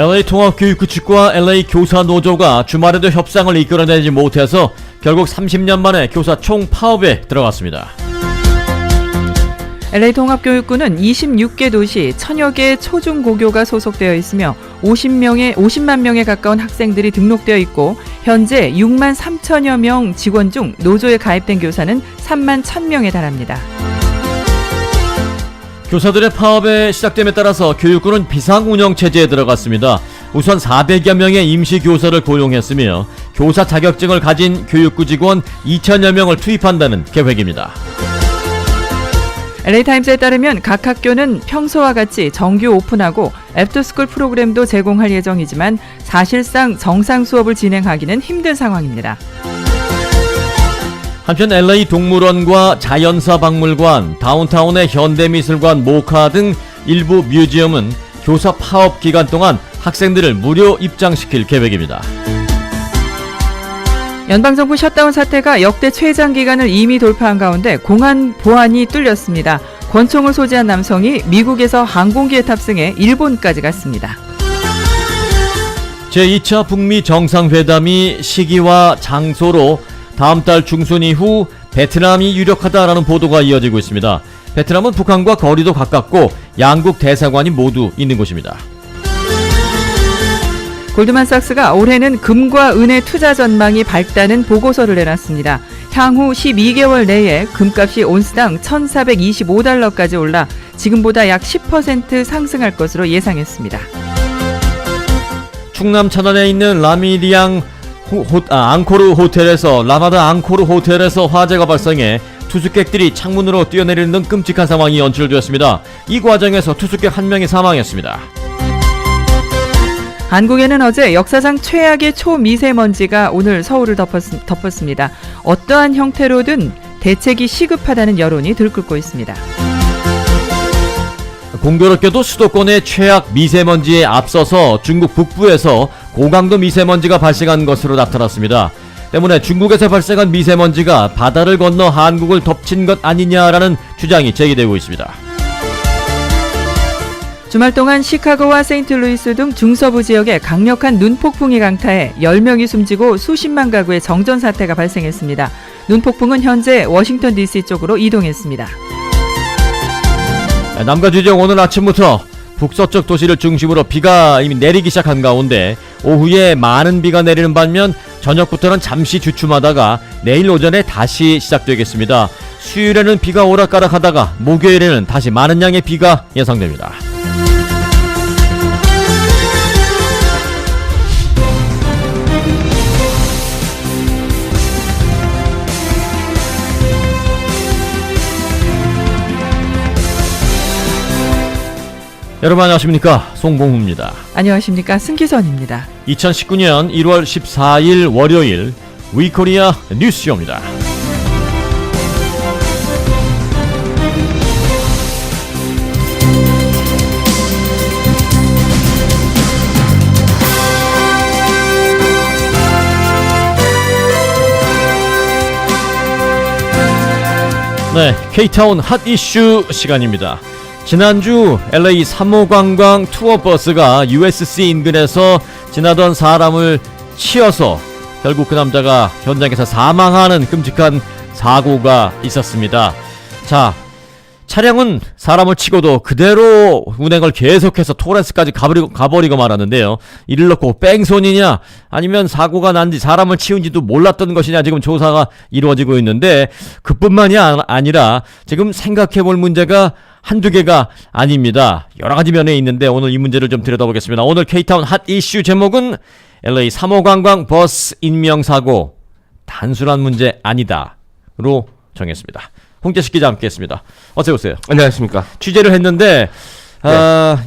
LA 통합교육부 측과 LA 교사노조가 주말에도 협상을 이끌어내지 못해서 결국 30년 만에 교사 총파업에 들어갔습니다. LA 통합교육부는 26개 도시 1000여 개의 초중고교가 소속되어 있으며 50만 명에 가까운 학생들이 등록되어 있고 현재 6만 3천여 명 직원 중 노조에 가입된 교사는 3만 1000명에 달합니다. 교사들의 파업의 시작됨에 따라서 교육부는 비상운영체제에 들어갔습니다. 우선 400여 명의 임시교사를 고용했으며 교사 자격증을 가진 교육부 직원 2000여 명을 투입한다는 계획입니다. LA타임스에 따르면 각 학교는 평소와 같이 정규 오픈하고 애프터스쿨 프로그램도 제공할 예정이지만 사실상 정상 수업을 진행하기는 힘든 상황입니다. 한편 LA 동물원과 자연사 박물관, 다운타운의 현대미술관, 모카 등 일부 뮤지엄은 교사 파업 기간 동안 학생들을 무료 입장시킬 계획입니다. 연방정부 셧다운 사태가 역대 최장기간을 이미 돌파한 가운데 공안 보안이 뚫렸습니다. 권총을 소지한 남성이 미국에서 항공기에 탑승해 일본까지 갔습니다. 제2차 북미 정상회담이 시기와 장소로 다음 달 중순 이후 베트남이 유력하다라는 보도가 이어지고 있습니다. 베트남은 북한과 거리도 가깝고 양국 대사관이 모두 있는 곳입니다. 골드만삭스가 올해는 금과 은의 투자 전망이 밝다는 보고서를 내놨습니다. 향후 12개월 내에 금값이 온스당 1,425달러까지 올라 지금보다 약 10% 상승할 것으로 예상했습니다. 충남 천안에 있는 앙코르 호텔에서 라마다 앙코르 호텔에서 화재가 발생해 투숙객들이 창문으로 뛰어내리는 등 끔찍한 상황이 연출되었습니다. 이 과정에서 투숙객 1명이 사망했습니다. 한국에는 어제 역사상 최악의 초미세먼지가 오늘 서울을 덮었습니다. 어떠한 형태로든 대책이 시급하다는 여론이 들끓고 있습니다. 공교롭게도 수도권의 최악 미세먼지에 앞서서 중국 북부에서 고강도 미세먼지가 발생한 것으로 나타났습니다. 때문에 중국에서 발생한 미세먼지가 바다를 건너 한국을 덮친 것 아니냐라는 주장이 제기되고 있습니다. 주말 동안 시카고와 세인트루이스 등 중서부 지역에 강력한 눈폭풍이 강타해 10명이 숨지고 수십만 가구의 정전 사태가 발생했습니다. 눈폭풍은 현재 워싱턴 DC 쪽으로 이동했습니다. 남과 주지역 오늘 아침부터 북서쪽 도시를 중심으로 비가 이미 내리기 시작한 가운데 오후에 많은 비가 내리는 반면 저녁부터는 잠시 주춤하다가 내일 오전에 다시 시작되겠습니다. 수요일에는 비가 오락가락하다가 목요일에는 다시 많은 양의 비가 예상됩니다. 여러분 안녕하십니까, 송봉우입니다. 안녕하십니까, 승기선입니다. 2019년 1월 14일 월요일 위코리아 뉴스쇼입니다. 네, K타운 핫 이슈 시간입니다. 지난주 LA 3호 관광 투어버스가 USC 인근에서 지나던 사람을 치여서 결국 그 남자가 현장에서 사망하는 끔찍한 사고가 있었습니다. 자, 차량은 사람을 치고도 그대로 운행을 계속해서 토렌스까지 가버리고 말았는데요. 이를 놓고 뺑소니냐 아니면 사고가 난지 사람을 치운지도 몰랐던 것이냐 지금 조사가 이루어지고 있는데 그뿐만이 아니라 지금 생각해볼 문제가 한두 개가 아닙니다. 여러가지 면에 있는데 오늘 이 문제를 좀 들여다보겠습니다. 오늘 K타운 핫 이슈 제목은 LA 3호 관광 버스 인명사고 단순한 문제 아니다로 정했습니다. 홍재식 기자 함께했습니다. 어서 오세요. 안녕하십니까. 취재를 했는데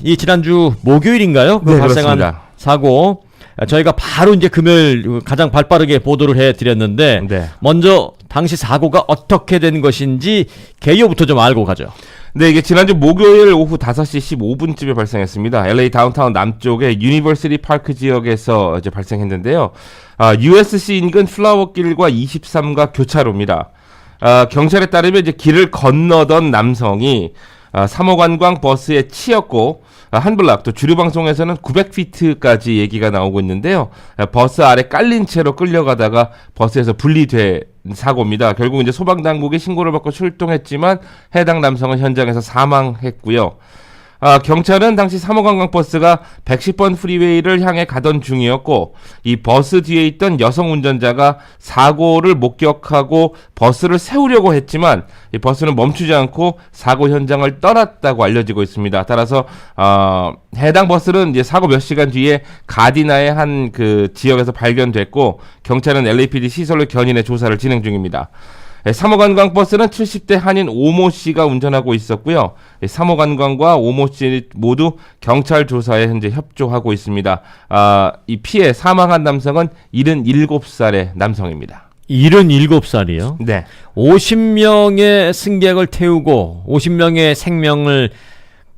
이 지난주 목요일인가요? 그 발생한 그렇습니다. 사고 저희가 바로 이제 금요일 가장 발빠르게 보도를 해드렸는데 네. 먼저 당시 사고가 어떻게 된 것인지 개요부터 좀 알고 가죠. 네, 이게 지난주 목요일 오후 5시 15분쯤에 발생했습니다. LA 다운타운 남쪽의 유니버시티 파크 지역에서 이제 발생했는데요. USC 인근 플라워길과 23가 교차로입니다. 경찰에 따르면 이제 길을 건너던 남성이 3호관광 버스에 치였고 한 블락 또 주류 방송에서는 900피트까지 얘기가 나오고 있는데요. 버스 아래 깔린 채로 끌려가다가 버스에서 분리된 사고입니다. 결국 이제 소방 당국이 신고를 받고 출동했지만 해당 남성은 현장에서 사망했고요. 경찰은 당시 3호 관광버스가 110번 프리웨이를 향해 가던 중이었고 이 버스 뒤에 있던 여성 운전자가 사고를 목격하고 버스를 세우려고 했지만 이 버스는 멈추지 않고 사고 현장을 떠났다고 알려지고 있습니다. 따라서 해당 버스는 이제 사고 몇 시간 뒤에 가디나의 한 그 지역에서 발견됐고 경찰은 LAPD 시설로 견인해 조사를 진행 중입니다. 3호 관광버스는 70대 한인 오모 씨가 운전하고 있었고요. 3호 관광과 오모 씨 모두 경찰 조사에 현재 협조하고 있습니다. 이 피해 사망한 남성은 77살의 남성입니다. 77살이요? 네. 50명의 승객을 태우고 50명의 생명을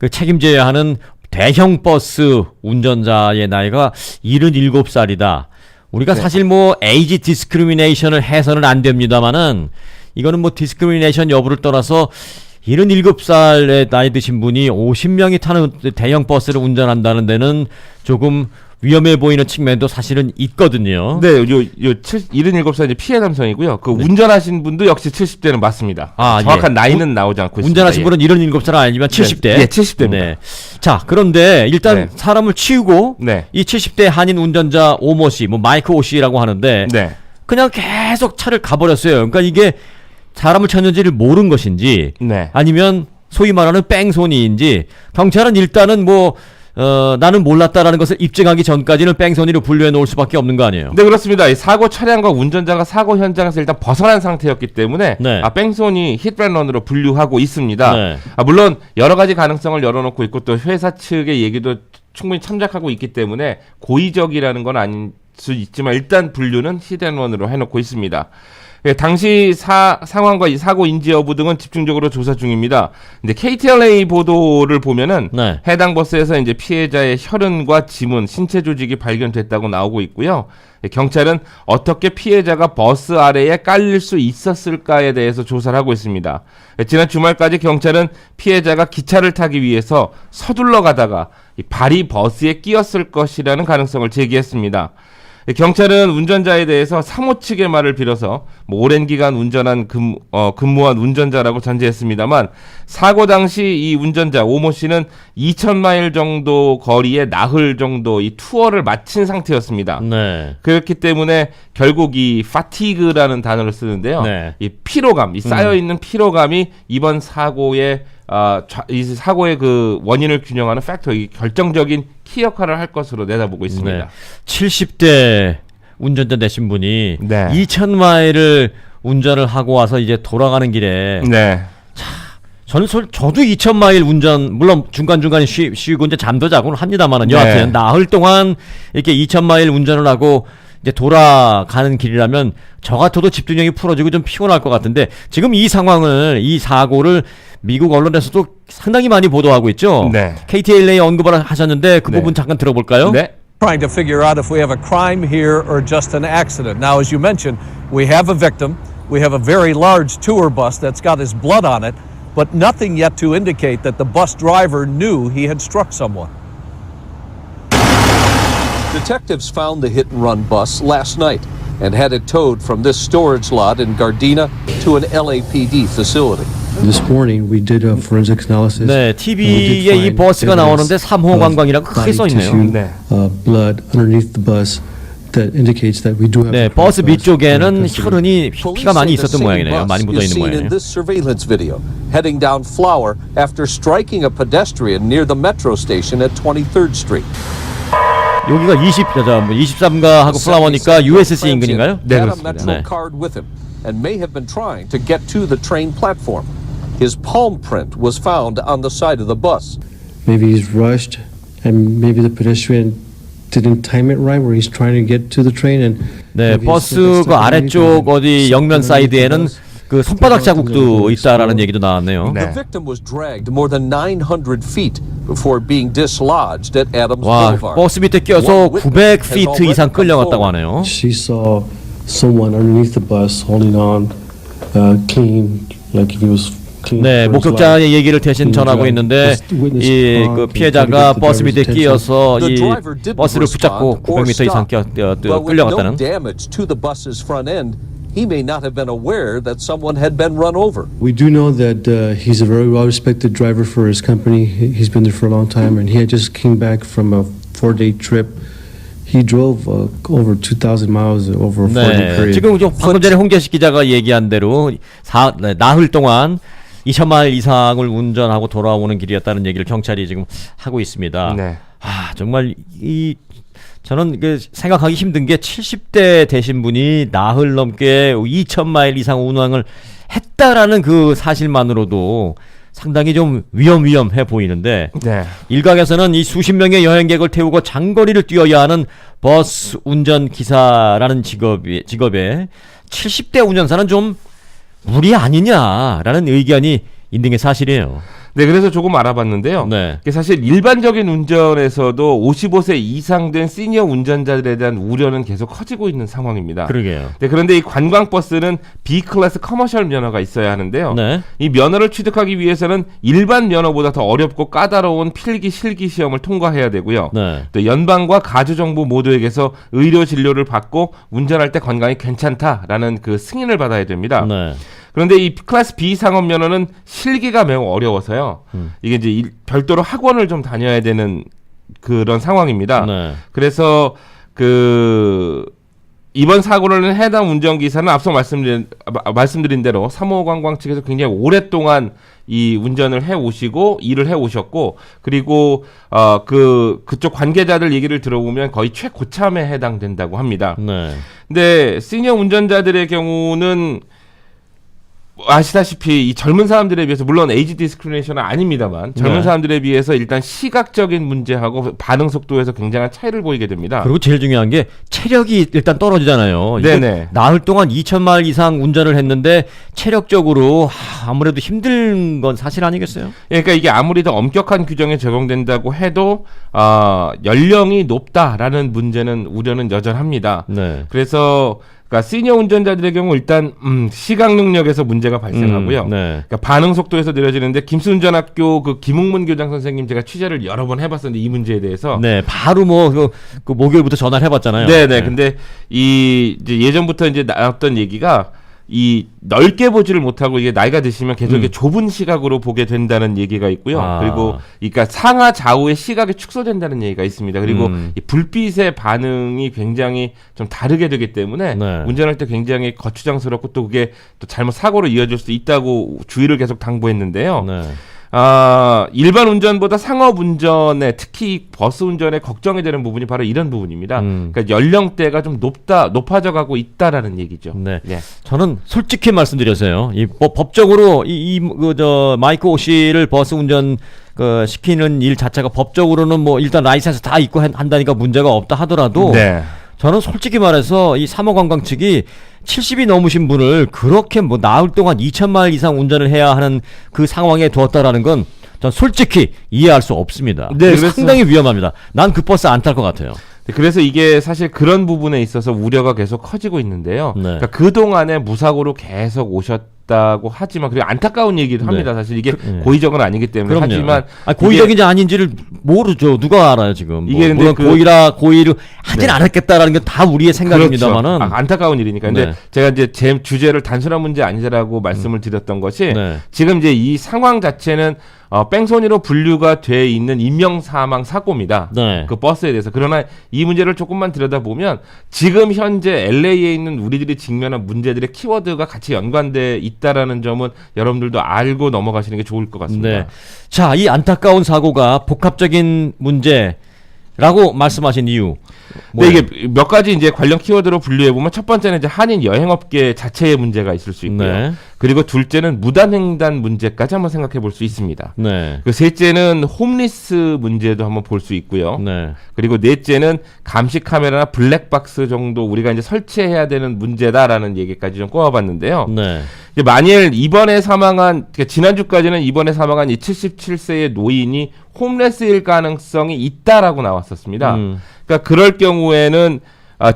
책임져야 하는 대형 버스 운전자의 나이가 77살이다. 우리가 네. 사실 뭐 에이지 디스크리미네이션을 해서는 안 됩니다만은 이거는 뭐 디스크리미네이션 여부를 떠나서 77살의 나이 드신 분이 50명이 타는 대형 버스를 운전한다는 데는 조금 위험해 보이는 측면도 사실은 있거든요. 네, 77살 피해 남성이고요. 그 운전하신 분도 역시 70대는 맞습니다. 정확한 나이는 나오지 않고 있습니다. 운전하신 분은 77살은 아니지만 70대. 네, 70대입니다. 네. 자, 그런데 일단 네. 사람을 치우고 네. 이 70대 한인 운전자 오모 씨, 뭐 마이크 오 씨라고 하는데 네. 그냥 계속 차를 가버렸어요. 그러니까 이게 사람을 쳤는지를 모른 것인지 네. 아니면 소위 말하는 뺑소니인지 경찰은 일단은 뭐 나는 몰랐다라는 것을 입증하기 전까지는 뺑소니로 분류해 놓을 수밖에 없는 거 아니에요. 네, 그렇습니다. 이 사고 차량과 운전자가 사고 현장에서 일단 벗어난 상태였기 때문에 네. 뺑소니 히트앤런으로 분류하고 있습니다. 네. 물론 여러 가지 가능성을 열어놓고 있고 또 회사 측의 얘기도 충분히 참작하고 있기 때문에 고의적이라는 건 아닐 수 있지만 일단 분류는 히트앤런으로 해놓고 있습니다. 당시 상황과 이 사고 인지 여부 등은 집중적으로 조사 중입니다. 근데 KTLA 보도를 보면은 네. 해당 버스에서 이제 피해자의 혈흔과 지문, 신체 조직이 발견됐다고 나오고 있고요. 경찰은 어떻게 피해자가 버스 아래에 깔릴 수 있었을까에 대해서 조사를 하고 있습니다. 지난 주말까지 경찰은 피해자가 기차를 타기 위해서 서둘러 가다가 발이 버스에 끼었을 것이라는 가능성을 제기했습니다. 경찰은 운전자에 대해서 3호 측의 말을 빌어서 뭐 오랜 기간 운전한 근무한 운전자라고 전제했습니다만 사고 당시 이 운전자 오모 씨는 2,000마일 정도 거리에 나흘 정도 이 투어를 마친 상태였습니다. 네. 그렇기 때문에 결국 이 fatigue라는 단어를 쓰는데요. 네. 이 피로감, 이 쌓여 있는 피로감이 이번 사고의 이 사고의 그 원인을 균형하는 팩터, 이 결정적인 키 역할을 할 것으로 내다보고 있습니다. 네. 70대 운전자 되신 분이 네. 2,000마일을 운전을 하고 와서 이제 돌아가는 길에 네. 저도 2,000마일 운전 물론 중간중간에 쉬고 이제 잠도 자고는 합니다만은 네. 여하튼 나흘 동안 이렇게 2,000마일 운전을 하고 이제 돌아가는 길이라면 저 같아도 집중력이 풀어지고 좀 피곤할 것 같은데 지금 이 상황을 이 사고를 미국 언론에서도 상당히 많이 보도하고 있죠. 네. KTLA 언급을 하셨는데 그 네. 부분 잠깐 들어볼까요? 네. Trying to figure out if we have a crime here or just an accident. Now, as you mentioned, we have a victim. We have a very large tour bus that's got his blood on it, but nothing yet to indicate that the bus driver knew he had struck someone. Detectives found the hit-and-run bus last night and had it towed from this storage lot in Gardena to an LAPD facility. This morning we did a forensics analysis. 네, TV에 이 버스가 나오는데 3호 관광이라고 크게 써 있네요. 네. Blood underneath the bus that indicates that we do have. 네, a 버스 bus 밑쪽에는 in custody. 혈흔이 피가 많이 Police say the 있었던 same 모양이네요. bus 많이 묻어 is 있는 seen 모양이네요. in this surveillance video, heading down Flower after striking a pedestrian near the metro station at 23rd Street. 여기가 23가 하고 플라워니까 USC 인근인가요? 네, Had a 그렇습니다. metro 네. card with him and may have been trying to get to the train platform. His palm print was found on the side of the bus. Maybe he's rushed, and maybe the pedestrian didn't time it right, where he's trying to get to the train and. 네, maybe 버스 he's 그 아래쪽 어디 영면 사이드에는 bus. 그 손바닥 자국도 있다라는 얘기도 나왔네요. 네. The victim was dragged more than 900 feet before being dislodged at Adams 와, Boulevard. 버스 밑에 껴서 900피트 이상 끌려갔다고 하네요. She saw someone underneath the bus holding on, clean, like if he was 네, 목격자의 얘기를 대신 전하고 있는데 이 그 피해자가 버스 밑에 끼어서 The 이 driver didn't 버스를 붙잡고 respond or 900m 이상 stop. But with no 끌려갔다는. damage to the bus's front end, he may not have been aware that someone had been run over. We do know that he's a very well-respected driver for his company. He's been there for a long time, and he had just came back from a 4-day trip. He drove over 2,000 miles over a 4-day 네, period. 지금 방금 전에 홍재식 기자가 얘기한 대로 나흘 동안 2,000마일 이상을 운전하고 돌아오는 길이었다는 얘기를 경찰이 지금 하고 있습니다. 네. 아, 정말 저는 생각하기 힘든 게 70대 되신 분이 나흘 넘게 2,000마일 이상 운항을 했다라는 그 사실만으로도 상당히 좀 위험해 보이는데 네. 일각에서는 이 수십 명의 여행객을 태우고 장거리를 뛰어야 하는 버스 운전 기사라는 직업에 70대 운전사는 좀 무리 아니냐라는 의견이 있는 게 사실이에요. 네, 그래서 조금 알아봤는데요. 네. 이게 사실 일반적인 운전에서도 55세 이상 된 시니어 운전자들에 대한 우려는 계속 커지고 있는 상황입니다. 그러게요. 네, 그런데 이 관광버스는 B클래스 커머셜 면허가 있어야 하는데요. 네. 이 면허를 취득하기 위해서는 일반 면허보다 더 어렵고 까다로운 필기 실기 시험을 통과해야 되고요. 네. 또 연방과 가주정부 모두에게서 의료 진료를 받고 운전할 때 건강이 괜찮다라는 그 승인을 받아야 됩니다. 네. 그런데 이 클래스 B 상업 면허는 실기가 매우 어려워서요. 이게 이제 별도로 학원을 좀 다녀야 되는 그런 상황입니다. 네. 그래서 이번 사고로는 해당 운전기사는 앞서 말씀드린 대로 3호 관광 측에서 굉장히 오랫동안 이 운전을 해오시고 일을 해오셨고 그리고 그쪽 관계자들 얘기를 들어보면 거의 최고참에 해당된다고 합니다. 네. 근데 시니어 운전자들의 경우는 아시다시피 이 젊은 사람들에 비해서 물론 에이지 디스크리미네이션은 아닙니다만 젊은 네. 사람들에 비해서 일단 시각적인 문제하고 반응 속도에서 굉장한 차이를 보이게 됩니다. 그리고 제일 중요한 게 체력이 일단 떨어지잖아요. 네네. 나흘 동안 2,000마일 이상 운전을 했는데 체력적으로 아무래도 힘든 건 사실 아니겠어요? 그러니까 이게 아무리 더 엄격한 규정에 적용된다고 해도 연령이 높다라는 문제는 우려는 여전합니다. 네. 그래서 그러니까 시니어 운전자들의 경우 일단 시각 능력에서 문제가 발생하고요. 네. 그러니까 반응 속도에서 느려지는데 김순전학교 그 김웅문 교장 선생님 제가 취재를 여러 번 해봤었는데 이 문제에 대해서 네, 바로 그 목요일부터 전화를 해봤잖아요. 네네. 근데 이제 예전부터 이제 나왔던 얘기가 이 넓게 보지를 못하고 이게 나이가 드시면 계속 이게 좁은 시각으로 보게 된다는 얘기가 있고요. 그리고 그러니까 상하 좌우의 시각이 축소된다는 얘기가 있습니다. 그리고 이 불빛의 반응이 굉장히 좀 다르게 되기 때문에 네. 운전할 때 굉장히 거추장스럽고 또 그게 또 잘못 사고로 이어질 수도 있다고 주의를 계속 당부했는데요. 네. 일반 운전보다 상업 운전에 특히 버스 운전에 걱정이 되는 부분이 바로 이런 부분입니다. 그러니까 연령대가 좀 높아져 가고 있다라는 얘기죠. 네. 네. 저는 솔직히 말씀드렸어요. 법적으로 마이크 오씨를 버스 운전 시키는 일 자체가 법적으로는 뭐 일단 라이센스 다 있고 한다니까 문제가 없다 하더라도 네. 저는 솔직히 말해서 이 3호 관광 측이 70이 넘으신 분을 그렇게 나흘 동안 2,000마일 이상 운전을 해야 하는 그 상황에 두었다라는 건 전 솔직히 이해할 수 없습니다. 네, 그래서 상당히 위험합니다. 난 그 버스 안 탈 것 같아요. 그래서 이게 사실 그런 부분에 있어서 우려가 계속 커지고 있는데요. 네. 그러니까 그동안에 무사고로 계속 오셨다고 하지만 그리고 안타까운 얘기도 합니다. 네. 사실 이게 고의적은 아니기 때문에 그럼요. 하지만 고의적인지 아닌지를 모르죠. 누가 알아요 지금. 이게 물론 근데 고의를 하진 네. 않았겠다라는 게 다 우리의 생각입니다만은. 그렇죠. 안타까운 일이니까. 근데 네. 제가 이제 제 주제를 단순한 문제 아니라고 말씀을 드렸던 것이 네. 지금 이제 이 상황 자체는 뺑소니로 분류가 돼 있는 인명 사망 사고입니다. 네. 그 버스에 대해서. 그러나 이 문제를 조금만 들여다보면 지금 현재 LA에 있는 우리들이 직면한 문제들의 키워드가 같이 연관돼 있다라는 점은 여러분들도 알고 넘어가시는 게 좋을 것 같습니다. 네. 자, 이 안타까운 사고가 복합적인 문제라고 말씀하신 이유. 네, 이게 몇 가지 이제 관련 키워드로 분류해 보면 첫 번째는 이제 한인 여행업계 자체의 문제가 있을 수 있고요. 네. 그리고 둘째는 무단횡단 문제까지 한번 생각해 볼 수 있습니다. 네. 그 셋째는 홈리스 문제도 한번 볼 수 있고요. 네. 그리고 넷째는 감시 카메라나 블랙박스 정도 우리가 이제 설치해야 되는 문제다라는 얘기까지 좀 꼽아봤는데요. 네. 이제 만일 이번에 사망한 그러니까 지난주까지는 이번에 사망한 이 77세의 노인이 홈레스일 가능성이 있다라고 나왔었습니다. 그러니까 그럴 경우에는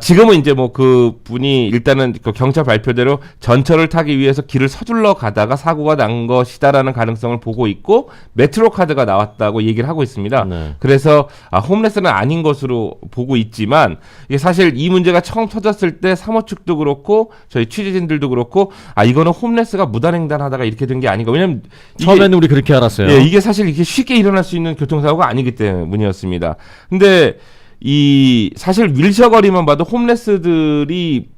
지금은 이제 뭐 그 분이 일단은 그 경찰 발표대로 전철을 타기 위해서 길을 서둘러 가다가 사고가 난 것이다라는 가능성을 보고 있고 메트로 카드가 나왔다고 얘기를 하고 있습니다. 네. 그래서 홈레스는 아닌 것으로 보고 있지만 이게 사실 이 문제가 처음 터졌을 때 사모 측도 그렇고 저희 취재진들도 그렇고 이거는 홈레스가 무단횡단하다가 이렇게 된 게 아닌가. 왜냐면 처음에는 우리 그렇게 알았어요. 예, 이게 사실 이게 쉽게 일어날 수 있는 교통사고가 아니기 때문이었습니다. 근데 이 사실 윌셔 거리만 봐도 홈레스들이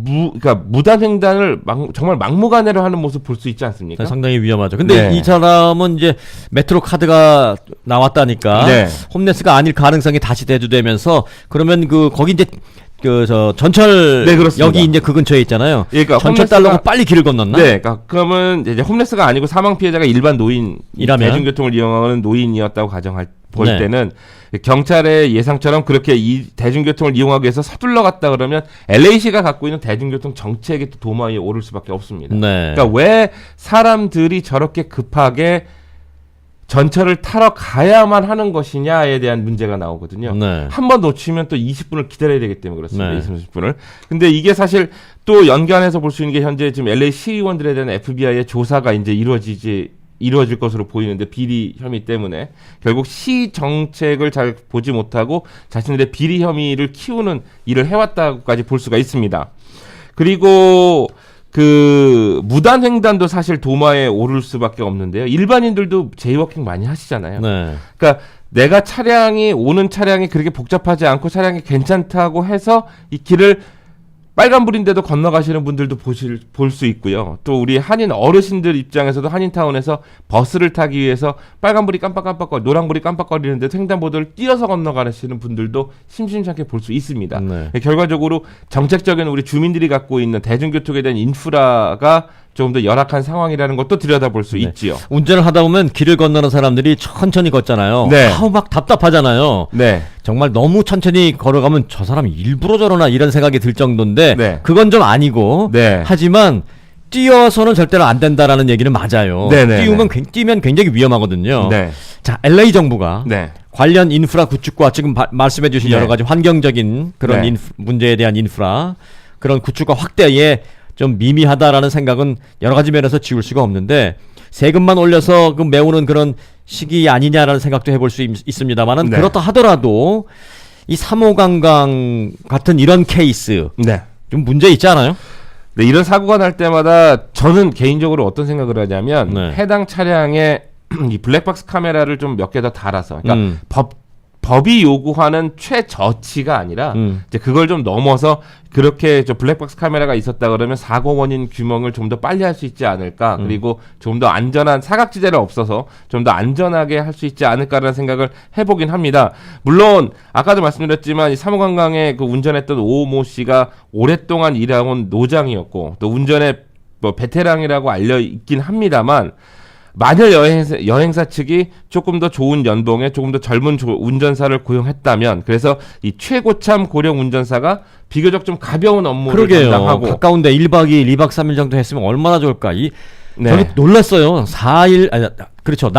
그러니까 무단횡단을 정말 막무가내로 하는 모습 볼 수 있지 않습니까? 상당히 위험하죠. 근데 네. 이 사람은 이제 메트로 카드가 나왔다니까 네. 홈레스가 아닐 가능성이 다시 대두되면서 그러면 거기 이제 전철 네, 그렇습니다. 역이 이제 그 근처에 있잖아요. 그러니까 전철 홈레스가- 달라고 빨리 길을 건넜나? 네, 그러면 이제 홈레스가 아니고 사망 피해자가 일반 노인, 이라면? 대중교통을 이용하는 노인이었다고 볼 네. 때는 경찰의 예상처럼 그렇게 이 대중교통을 이용하기 위해서 서둘러 갔다 그러면 LA시가 갖고 있는 대중교통 정책이 또 도마 위에 오를 수밖에 없습니다. 네. 그러니까 왜 사람들이 저렇게 급하게 전철을 타러 가야만 하는 것이냐에 대한 문제가 나오거든요. 네. 한 번 놓치면 또 20분을 기다려야 되기 때문에 그렇습니다. 네. 20분을. 근데 이게 사실 또 연관해서 볼 수 있는 게 현재 지금 LA 시의원들에 대한 FBI의 조사가 이제 이루어질 것으로 보이는데 비리 혐의 때문에 결국 시 정책을 잘 보지 못하고 자신들의 비리 혐의를 키우는 일을 해왔다고까지 볼 수가 있습니다. 그리고 그 무단횡단도 사실 도마에 오를 수밖에 없는데요. 일반인들도 제이워킹 많이 하시잖아요. 네. 그러니까 오는 차량이 그렇게 복잡하지 않고 차량이 괜찮다고 해서 이 길을 빨간불인데도 건너가시는 분들도 볼 수 있고요. 또 우리 한인 어르신들 입장에서도 한인타운에서 버스를 타기 위해서 빨간불이 노란불이 깜빡거리는데 횡단보도를 뛰어서 건너가시는 분들도 심심찮게 볼 수 있습니다. 네. 결과적으로 정책적인 우리 주민들이 갖고 있는 대중교통에 대한 인프라가 조금 더 열악한 상황이라는 것도 들여다볼 수 네. 있지요. 운전을 하다 보면 길을 건너는 사람들이 천천히 걷잖아요. 네. 막 답답하잖아요. 네. 정말 너무 천천히 걸어가면 저 사람이 일부러 저러나 이런 생각이 들 정도인데 네. 그건 좀 아니고 네. 하지만 뛰어서는 절대로 안 된다라는 얘기는 맞아요. 네네. 뛰면 굉장히 위험하거든요. 네. 자, LA 정부가 네. 관련 인프라 구축과 지금 말씀해 주신 네. 여러 가지 환경적인 그런 네. 문제에 대한 인프라 그런 구축과 확대에 좀 미미하다라는 생각은 여러 가지 면에서 지울 수가 없는데 세금만 올려서 메우는 그런 시기 아니냐라는 생각도 해볼 수 있습니다만은 네. 그렇다 하더라도 이 3호 관광 같은 이런 케이스 네. 좀 문제 있지 않아요? 네, 이런 사고가 날 때마다 저는 개인적으로 어떤 생각을 하냐면 네. 해당 차량에 이 블랙박스 카메라를 좀 몇 개 더 달아서 그러니까 음. 법이 요구하는 최저치가 아니라 이제 그걸 좀 넘어서 그렇게 저 블랙박스 카메라가 있었다 그러면 사고 원인 규명을 좀 더 빨리 할 수 있지 않을까 그리고 좀 더 안전한 사각지대가 없어서 좀 더 안전하게 할 수 있지 않을까라는 생각을 해보긴 합니다. 물론 아까도 말씀드렸지만 이 사무관광에 그 운전했던 오모 씨가 오랫동안 일해온 노장이었고 또 운전의 뭐 베테랑이라고 알려 있긴 합니다만 만일 여행사 측이 조금 더 좋은 연봉에 조금 더 젊은 운전사를 고용했다면 그래서 이 최고참 고령 운전사가 비교적 좀 가벼운 업무를 그러게요. 담당하고 가까운데 1박 2일, 2박 3일 정도 했으면 얼마나 좋을까. 네. 저는 놀랐어요. 4일, 그렇죠.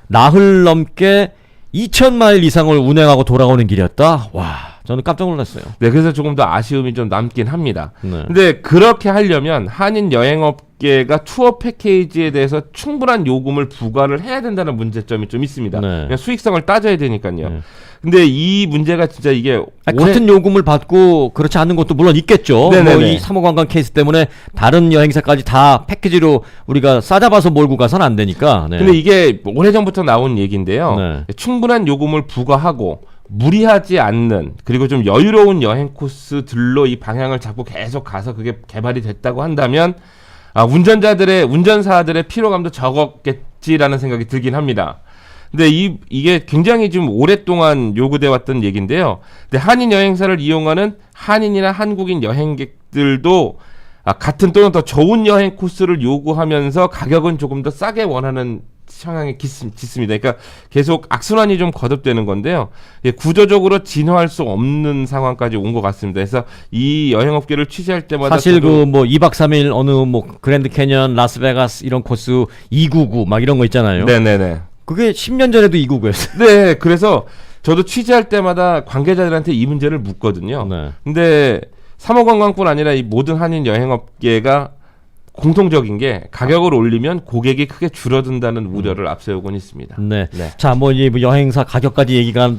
나흘 넘게 2,000마일 이상을 운행하고 돌아오는 길이었다. 와, 저는 깜짝 놀랐어요. 네, 그래서 조금 더 아쉬움이 좀 남긴 합니다. 네. 근데 그렇게 하려면 한인 여행업계가 투어 패키지에 대해서 충분한 요금을 부과를 해야 된다는 문제점이 좀 있습니다. 네. 그냥 수익성을 따져야 되니까요. 네. 근데 이 문제가 진짜 이게 같은 요금을 받고 그렇지 않는 것도 물론 있겠죠. 네네네. 이 3호 관광 케이스 때문에 다른 여행사까지 다 패키지로 우리가 싸잡아서 몰고 가서는 안 되니까. 네. 근데 이게 오래전부터 나온 얘기인데요. 네. 충분한 요금을 부과하고 무리하지 않는 그리고 좀 여유로운 여행 코스들로 이 방향을 잡고 계속 가서 그게 개발이 됐다고 한다면 운전사들의 피로감도 적었겠지라는 생각이 들긴 합니다. 근데 이게 굉장히 좀 오랫동안 요구돼 왔던 얘기인데요. 근데 한인 여행사를 이용하는 한인이나 한국인 여행객들도 같은 또는 더 좋은 여행 코스를 요구하면서 가격은 조금 더 싸게 원하는 성향이 짙습니다. 그러니까 계속 악순환이 좀 거듭되는 건데요. 구조적으로 진화할 수 없는 상황까지 온 것 같습니다. 그래서 이 여행업계를 취재할 때마다 사실 2박 3일 어느 그랜드 캐년, 라스베가스 이런 코스 299 막 이런 거 있잖아요. 네네네. 그게 10년 전에도 299였어요. 네, 그래서 저도 취재할 때마다 관계자들한테 이 문제를 묻거든요. 네. 근데 3호 관광뿐 아니라 이 모든 한인 여행업계가 공통적인 게 가격을 올리면 고객이 크게 줄어든다는 우려를 앞세우곤 있습니다. 네. 네. 자, 뭐 이 여행사 가격까지 얘기가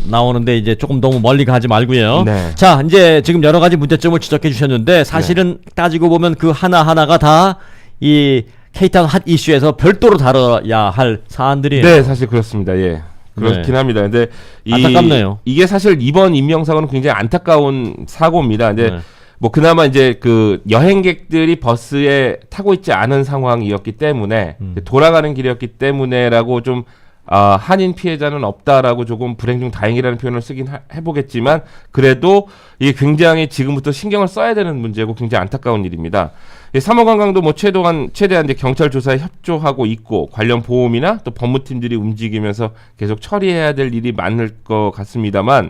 나오는데 이제 조금 너무 멀리 가지 말고요. 네. 자, 이제 지금 여러 가지 문제점을 지적해 주셨는데 사실은 따지고 보면 그 하나하나가 다 이 케이타운 핫 이슈에서 별도로 다뤄야 할 사안들이에요. 네, 사실 그렇습니다. 예. 그렇긴 합니다. 근데 안타깝네요. 이게 사실 이번 임명사고는 굉장히 안타까운 사고입니다. 근데 네. 뭐 그나마 이제 그 여행객들이 버스에 타고 있지 않은 상황이었기 때문에 돌아가는 길이었기 때문에라고 좀 한인 피해자는 없다라고 조금 불행 중 다행이라는 표현을 쓰긴 해보겠지만 그래도 이게 굉장히 지금부터 신경을 써야 되는 문제고 굉장히 안타까운 일입니다. 3호 관광도 뭐 최대한 이제 경찰 조사에 협조하고 있고 관련 보험이나 또 법무팀들이 움직이면서 계속 처리해야 될 일이 많을 것 같습니다만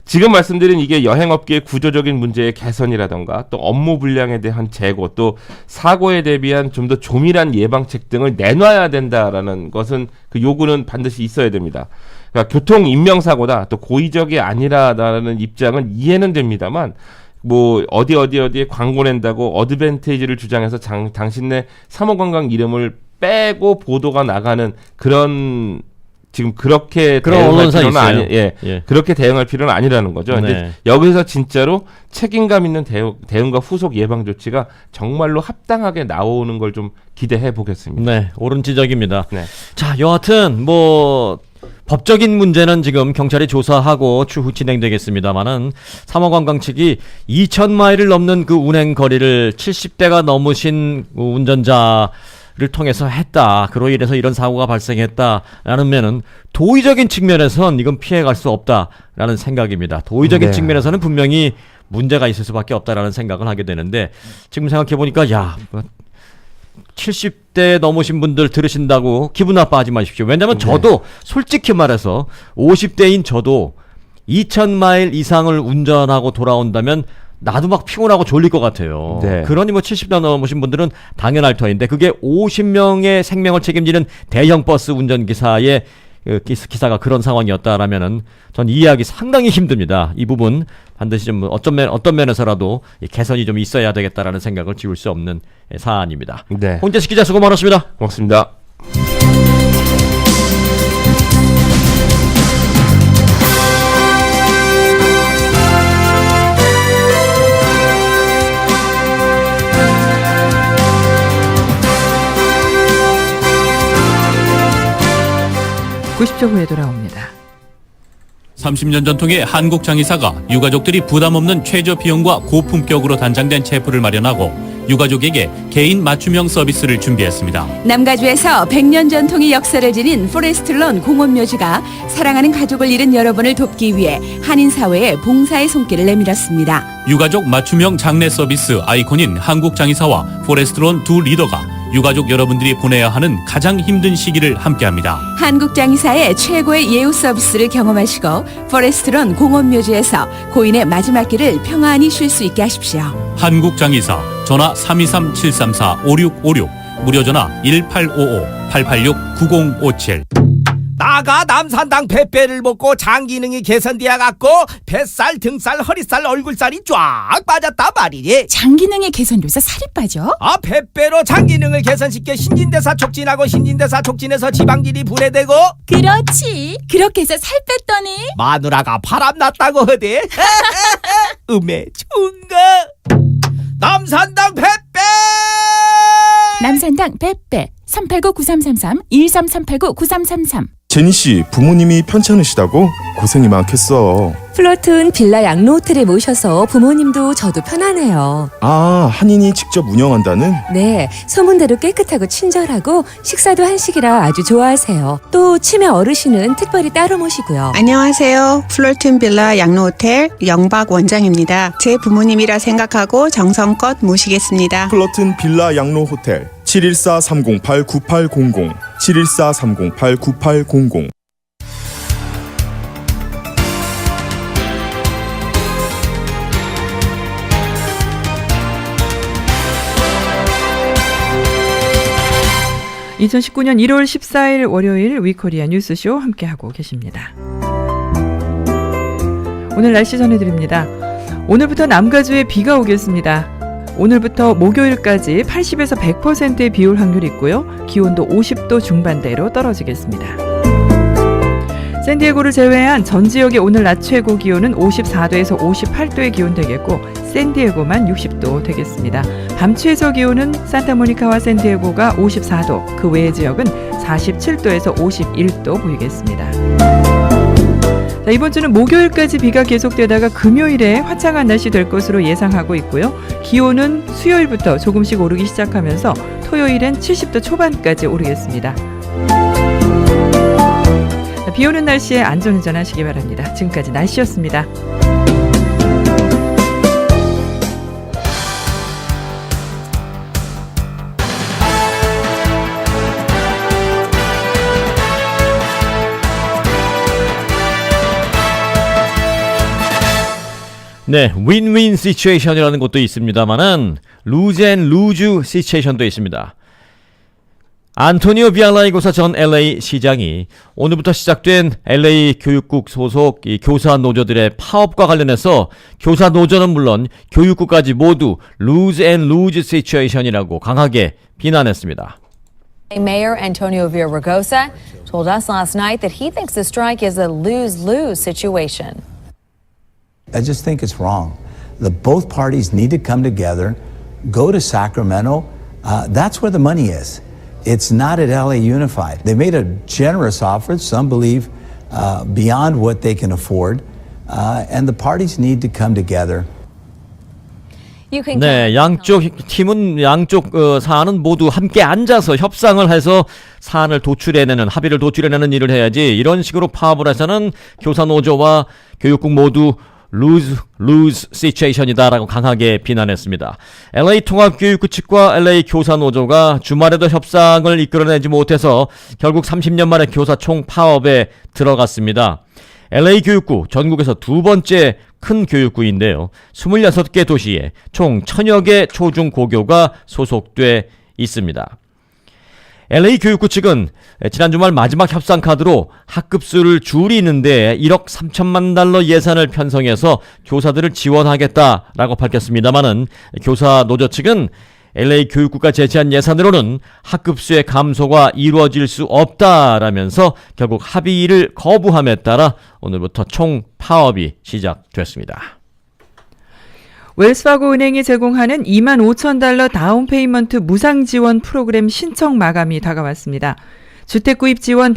지금 말씀드린 이게 여행업계의 구조적인 문제의 개선이라던가 또 업무 불량에 대한 재고 또 사고에 대비한 좀 더 조밀한 예방책 등을 내놔야 된다라는 것은 그 요구는 반드시 있어야 됩니다. 그러니까 교통 인명사고다 또 고의적이 아니라라는 입장은 이해는 됩니다만 뭐 어디에 광고 낸다고 어드밴티지를 주장해서 당신네 3호 관광 이름을 빼고 보도가 나가는 그런 지금 그렇게 그런 언론사 있어요. 예. 그렇게 대응할 필요는 아니라는 거죠. 네. 근데 여기서 진짜로 책임감 있는 대응과 후속 예방 조치가 정말로 합당하게 나오는 걸 좀 기대해 보겠습니다. 네, 옳은 지적입니다. 네. 자, 여하튼 뭐 법적인 문제는 지금 경찰이 조사하고 추후 진행되겠습니다만은 3호 관광 측이 2,000마일을 넘는 그 운행 거리를 70대가 넘으신 운전자를 통해서 했다. 그로 인해서 이런 사고가 발생했다라는 면은 도의적인 측면에선 이건 피해갈 수 없다라는 생각입니다. 도의적인 네. 측면에서는 분명히 문제가 있을 수밖에 없다라는 생각을 하게 되는데 지금 생각해 보니까 70대 넘으신 분들 들으신다고 기분 나빠하지 마십시오. 왜냐면 저도 솔직히 말해서 50대인 저도 2,000마일 이상을 운전하고 돌아온다면 나도 막 피곤하고 졸릴 것 같아요. 네. 그러니 뭐 70대 넘으신 분들은 당연할 터인데 그게 50명의 생명을 책임지는 대형 버스 운전기사의 기사가 그런 상황이었다라면은 전 이해하기 상당히 힘듭니다. 이 부분 반드시 좀 어떤 면에서라도 개선이 좀 있어야 되겠다라는 생각을 지울 수 없는 사안입니다. 네. 홍재식 기자 수고 많으십니다. 고맙습니다. (90초) 후에 돌아옵니다. 30년 전통의 한국 장의사가 유가족들이 부담 없는 최저 비용과 고품격으로 단장된 제품을 마련하고 유가족에게 개인 맞춤형 서비스를 준비했습니다. 남가주에서 100년 전통의 역사를 지닌 포레스트런 공원묘지가 사랑하는 가족을 잃은 여러분을 돕기 위해 한인사회에 봉사의 손길을 내밀었습니다. 유가족 맞춤형 장례 서비스 아이콘인 한국 장의사와 포레스트론 두 리더가 유가족 여러분들이 보내야 하는 가장 힘든 시기를 함께합니다. 한국장의사의 최고의 예우 서비스를 경험하시고 포레스트런 공원묘지에서 고인의 마지막 길을 평안히 쉴 수 있게 하십시오. 한국장의사 전화 323-734-5656 무료 전화 1855-886-9057 나가 남산당 뱃배를 먹고 장 기능이 개선되어 갖고 뱃살, 등살, 허리살, 얼굴살이 쫙 빠졌단 말이지. 장 기능이 개선돼서 살이 빠져? 뱃배로 장 기능을 개선시켜 신진대사 촉진하고 신진대사 촉진해서 지방질이 분해되고. 그렇지. 그렇게 해서 살 뺐더니 마누라가 바람났다고 하대. 음에 좋은가? 남산당 뱃배! 남산당 뱃배 389-9333 13-389-9333 제니씨, 부모님이 편찮으시다고? 고생이 많겠어. 플로튼 빌라 양로 호텔에 모셔서 부모님도 저도 편하네요. 아, 한인이 직접 운영한다는? 네, 소문대로 깨끗하고 친절하고 식사도 한식이라 아주 좋아하세요. 또 치매 어르신은 특별히 따로 모시고요. 안녕하세요. 플로튼 빌라 양로 호텔 영박 원장입니다. 제 부모님이라 생각하고 정성껏 모시겠습니다. 플로튼 빌라 양로 호텔 714-308-9800 714-308-9800 (2019년 1월 14일) 월요일 위코리아 뉴스쇼 함께하고 계십니다. 오늘 날씨 전해드립니다. 오늘부터 남가주에 비가 오겠습니다. 오늘부터 목요일까지 80에서 100%의 비 올 확률이 있고요. 기온도 50도 중반대로 떨어지겠습니다. 샌디에고를 제외한 전 지역의 오늘 낮 최고 기온은 54도에서 58도의 기온 되겠고 샌디에고만 60도 되겠습니다. 밤 최저 기온은 산타모니카와 샌디에고가 54도, 그 외의 지역은 47도에서 51도 보이겠습니다. 자, 이번 주는 목요일까지 비가 계속되다가 금요일에 화창한 날씨 될 것으로 예상하고 있고요. 기온은 수요일부터 조금씩 오르기 시작하면서 토요일엔 70도 초반까지 오르겠습니다. 비 오는 날씨에 안전운전 하시기 바랍니다. 지금까지 날씨였습니다. 네, 윈윈 시츄에이션이라는 것도 있습니다만은 루즈 앤 루즈 시츄에이션도 있습니다. 안토니오 비알라이고사 전 LA 시장이 오늘부터 시작된 LA 교육국 소속 이 교사 노조들의 파업과 관련해서 교사 노조는 물론 교육국까지 모두 lose and lose situation이라고 강하게 비난했습니다. Mayor Antonio Villaraigosa told us last night that he thinks the strike is a lose-lose situation. I just think it's wrong. Both parties need to come together, go to Sacramento. That's where the money is. It's not at LA Unified. They made a generous offer, some believe beyond what they can afford, and the parties need to come together. 네, 양쪽 팀은 양쪽 사안은 모두 함께 앉아서 협상을 해서 사안을 도출해내는 합의를 도출해내는 일을 해야지 이런 식으로 파업을 해서는 교사 노조와 교육국 모두 lose situation이다라고 강하게 비난했습니다. LA 통합교육국 측과 LA 교사노조가 주말에도 협상을 이끌어내지 못해서 결국 30년 만에 교사 총파업에 들어갔습니다. LA 교육구 전국에서 두 번째 큰 교육구인데요. 26개 도시에 총 1000여 개 초중고교가 소속돼 있습니다. LA 교육구 측은 지난 주말 마지막 협상 카드로 학급수를 줄이는데 1억 3천만 달러 예산을 편성해서 교사들을 지원하겠다라고 밝혔습니다만은 교사 노조 측은 LA 교육구가 제시한 예산으로는 학급수의 감소가 이루어질 수 없다라면서 결국 합의를 거부함에 따라 오늘부터 총 파업이 시작됐습니다. 웰스파고 은행이 제공하는 25,000달러 다운페이먼트 무상지원 프로그램 신청 마감이 다가왔습니다. 주택구입 지원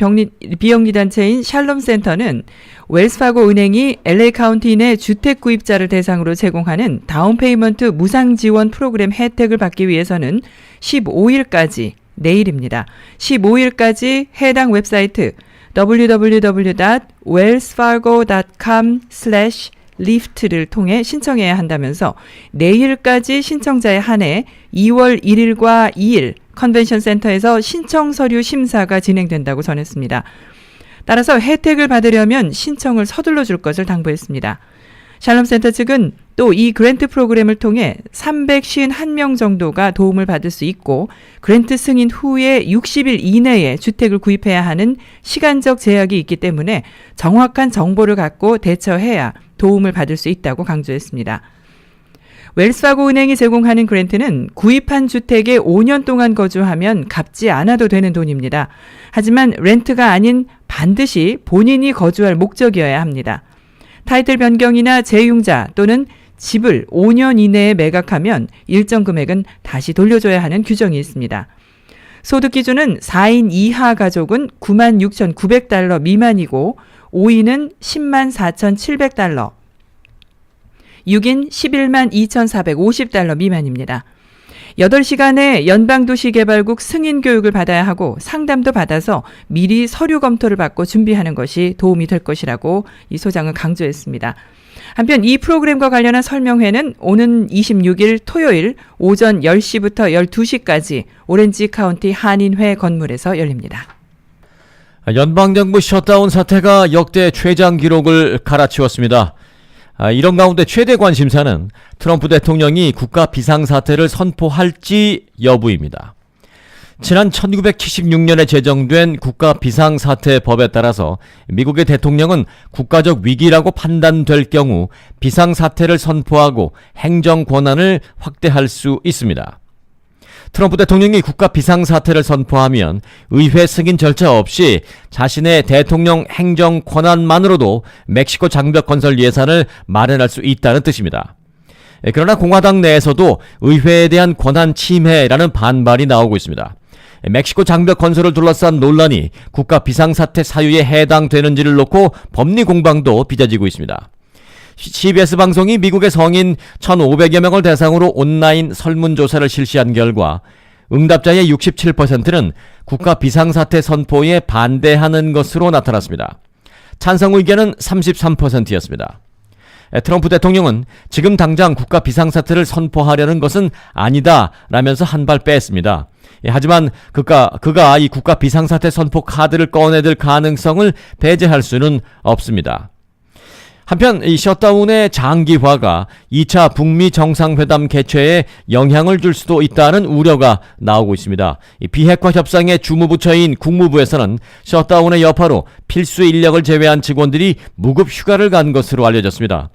비영리단체인 샬롬센터는 웰스파고 은행이 LA 카운티 내 주택구입자를 대상으로 제공하는 다운페이먼트 무상지원 프로그램 혜택을 받기 위해서는 15일까지, 내일입니다. 15일까지 해당 웹사이트 www.wellsfargo.com/lift를 통해 신청해야 한다면서 내일까지 신청자에 한해 2월 1일과 2일 컨벤션 센터에서 신청 서류 심사가 진행된다고 전했습니다. 따라서 혜택을 받으려면 신청을 서둘러 줄 것을 당부했습니다. 샬롬센터 측은 또 이 그랜트 프로그램을 통해 351명 정도가 도움을 받을 수 있고 그랜트 승인 후에 60일 이내에 주택을 구입해야 하는 시간적 제약이 있기 때문에 정확한 정보를 갖고 대처해야 도움을 받을 수 있다고 강조했습니다. 웰스파고 은행이 제공하는 그랜트는 구입한 주택에 5년 동안 거주하면 갚지 않아도 되는 돈입니다. 하지만 렌트가 아닌 반드시 본인이 거주할 목적이어야 합니다. 타이틀 변경이나 재융자 또는 집을 5년 이내에 매각하면 일정 금액은 다시 돌려줘야 하는 규정이 있습니다. 소득 기준은 4인 이하 가족은 96,900달러 미만이고 5인은 104,700달러, 6인 112,450달러 미만입니다. 8시간의 연방도시개발국 승인 교육을 받아야 하고 상담도 받아서 미리 서류 검토를 받고 준비하는 것이 도움이 될 것이라고 이 소장은 강조했습니다. 한편 이 프로그램과 관련한 설명회는 오는 26일 토요일 오전 10시부터 12시까지 오렌지 카운티 한인회 건물에서 열립니다. 연방정부 셧다운 사태가 역대 최장 기록을 갈아치웠습니다. 이런 가운데 최대 관심사는 트럼프 대통령이 국가 비상사태를 선포할지 여부입니다. 지난 1976년에 제정된 국가 비상사태법에 따라서 미국의 대통령은 국가적 위기라고 판단될 경우 비상사태를 선포하고 행정 권한을 확대할 수 있습니다. 트럼프 대통령이 국가 비상사태를 선포하면 의회 승인 절차 없이 자신의 대통령 행정 권한만으로도 멕시코 장벽 건설 예산을 마련할 수 있다는 뜻입니다. 그러나 공화당 내에서도 의회에 대한 권한 침해라는 반발이 나오고 있습니다. 멕시코 장벽 건설을 둘러싼 논란이 국가 비상사태 사유에 해당되는지를 놓고 법리 공방도 빚어지고 있습니다. CBS 방송이 미국의 성인 1,500여 명을 대상으로 온라인 설문조사를 실시한 결과 응답자의 67%는 국가 비상사태 선포에 반대하는 것으로 나타났습니다. 찬성 의견은 33%였습니다. 트럼프 대통령은 지금 당장 국가 비상사태를 선포하려는 것은 아니다 라면서 한 발 뺐습니다. 하지만 그가 이 국가 비상사태 선포 카드를 꺼내들 가능성을 배제할 수는 없습니다. 한편 이 셧다운의 장기화가 2차 북미 정상회담 개최에 영향을 줄 수도 있다는 우려가 나오고 있습니다. 이 비핵화 협상의 주무부처인 국무부에서는 셧다운의 여파로 필수 인력을 제외한 직원들이 무급 휴가를 간 것으로 알려졌습니다.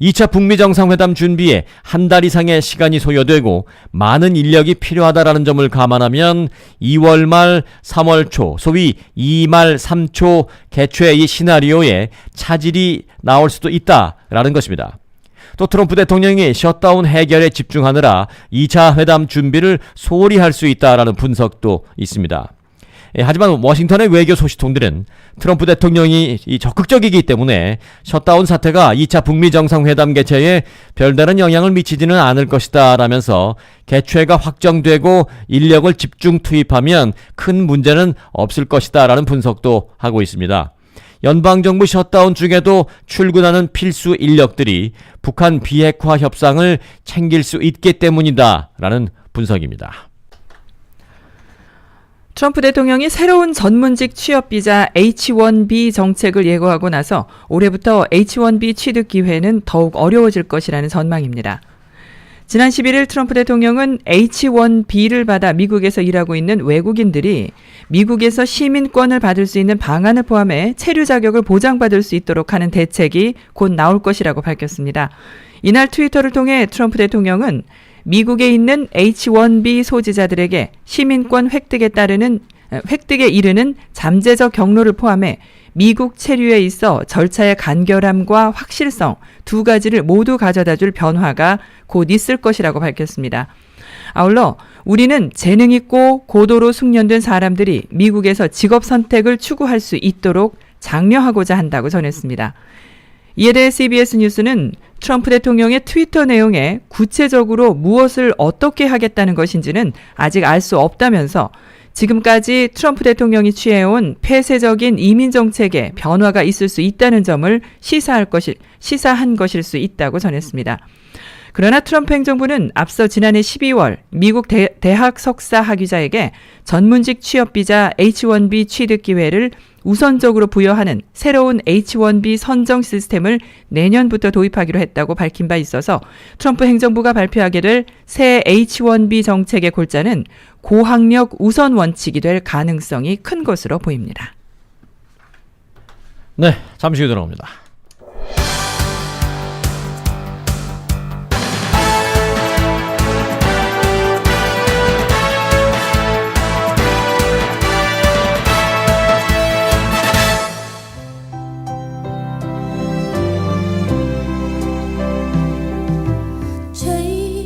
2차 북미 정상회담 준비에 한 달 이상의 시간이 소요되고 많은 인력이 필요하다라는 점을 감안하면 2월 말 3월 초 소위 2말 3초 개최의 시나리오에 차질이 나올 수도 있다라는 것입니다. 또 트럼프 대통령이 셧다운 해결에 집중하느라 2차 회담 준비를 소홀히 할 수 있다라는 분석도 있습니다. 하지만 워싱턴의 외교 소식통들은 트럼프 대통령이 적극적이기 때문에 셧다운 사태가 2차 북미 정상회담 개최에 별다른 영향을 미치지는 않을 것이다 라면서 개최가 확정되고 인력을 집중 투입하면 큰 문제는 없을 것이다 라는 분석도 하고 있습니다. 연방정부 셧다운 중에도 출근하는 필수 인력들이 북한 비핵화 협상을 챙길 수 있기 때문이다 라는 분석입니다. 트럼프 대통령이 새로운 전문직 취업비자 H-1B 정책을 예고하고 나서 올해부터 H-1B 취득 기회는 더욱 어려워질 것이라는 전망입니다. 지난 11일 트럼프 대통령은 H-1B를 받아 미국에서 일하고 있는 외국인들이 미국에서 시민권을 받을 수 있는 방안을 포함해 체류 자격을 보장받을 수 있도록 하는 대책이 곧 나올 것이라고 밝혔습니다. 이날 트위터를 통해 트럼프 대통령은 미국에 있는 H-1B 소지자들에게 시민권 획득에 이르는 잠재적 경로를 포함해 미국 체류에 있어 절차의 간결함과 확실성 두 가지를 모두 가져다줄 변화가 곧 있을 것이라고 밝혔습니다. 아울러 우리는 재능 있고 고도로 숙련된 사람들이 미국에서 직업 선택을 추구할 수 있도록 장려하고자 한다고 전했습니다. 이에 대해 CBS 뉴스는 트럼프 대통령의 트위터 내용에 구체적으로 무엇을 어떻게 하겠다는 것인지는 아직 알 수 없다면서 지금까지 트럼프 대통령이 취해온 폐쇄적인 이민 정책에 변화가 있을 수 있다는 점을 시사한 것일 수 있다고 전했습니다. 그러나 트럼프 행정부는 앞서 지난해 12월 미국 대학 석사 학위자에게 전문직 취업비자 H-1B 취득 기회를 우선적으로 부여하는 새로운 H-1B 선정 시스템을 내년부터 도입하기로 했다고 밝힌 바 있어서 트럼프 행정부가 발표하게 될 새 H-1B 정책의 골자는 고학력 우선 원칙이 될 가능성이 큰 것으로 보입니다. 네, 잠시 후 돌아옵니다.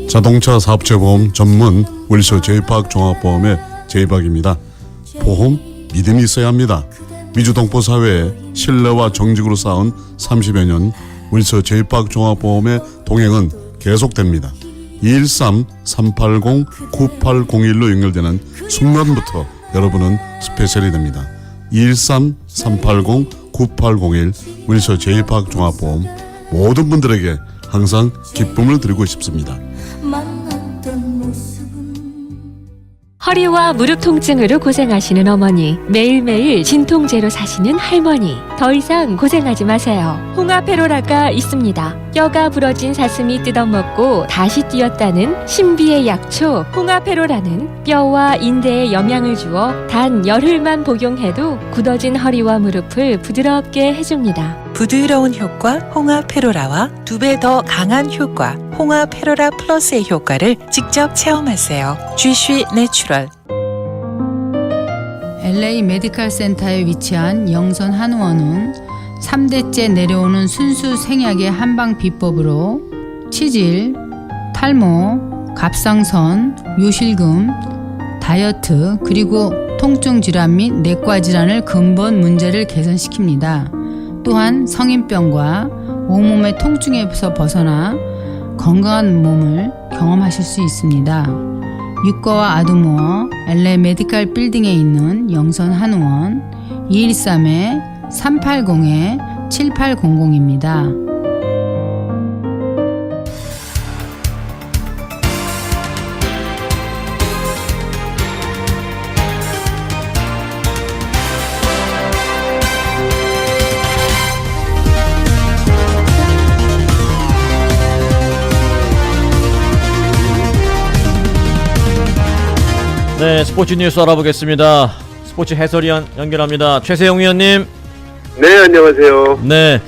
자동차 사업체보험 전문 윌서 제이팍 종합보험의 제이박입니다. 보험 믿음이 있어야 합니다. 미주동포 사회에 신뢰와 정직으로 쌓은 30여 년 윌서 제이팍 종합보험의 동행은 계속됩니다. 213-380-9801로 연결되는 순간부터 여러분은 스페셜이 됩니다. 213-380-9801 윌서 제이팍 종합보험 모든 분들에게 항상 기쁨을 드리고 싶습니다. 허리와 무릎 통증으로 고생하시는 어머니, 매일매일 진통제로 사시는 할머니, 더 이상 고생하지 마세요. 홍아페로라가 있습니다. 뼈가 부러진 사슴이 뜯어먹고 다시 뛰었다는 신비의 약초 홍아페로라는 뼈와 인대에 영양을 주어 단 열흘만 복용해도 굳어진 허리와 무릎을 부드럽게 해줍니다. 부드러운 효과 홍아페로라와 2배 더 강한 효과 홍아페로라 플러스의 효과를 직접 체험하세요. 쥐쉬 내추럴. LA 메디칼 센터에 위치한 영선 한의원은 3대째 내려오는 순수 생약의 한방 비법으로 치질, 탈모, 갑상선, 요실금, 다이어트, 그리고 통증 질환 및 내과 질환을 근본 문제를 개선시킵니다. 또한 성인병과 온몸의 통증에서 벗어나 건강한 몸을 경험하실 수 있습니다. 유과와 아두모어 LA 메디칼 빌딩에 있는 영선 한의원 213-380-7800입니다. 네, 스포츠 뉴스 알아보겠습니다. 스포츠 해설위원 연결합니다. 최세영 위원님. 네, 안녕하세요. 네,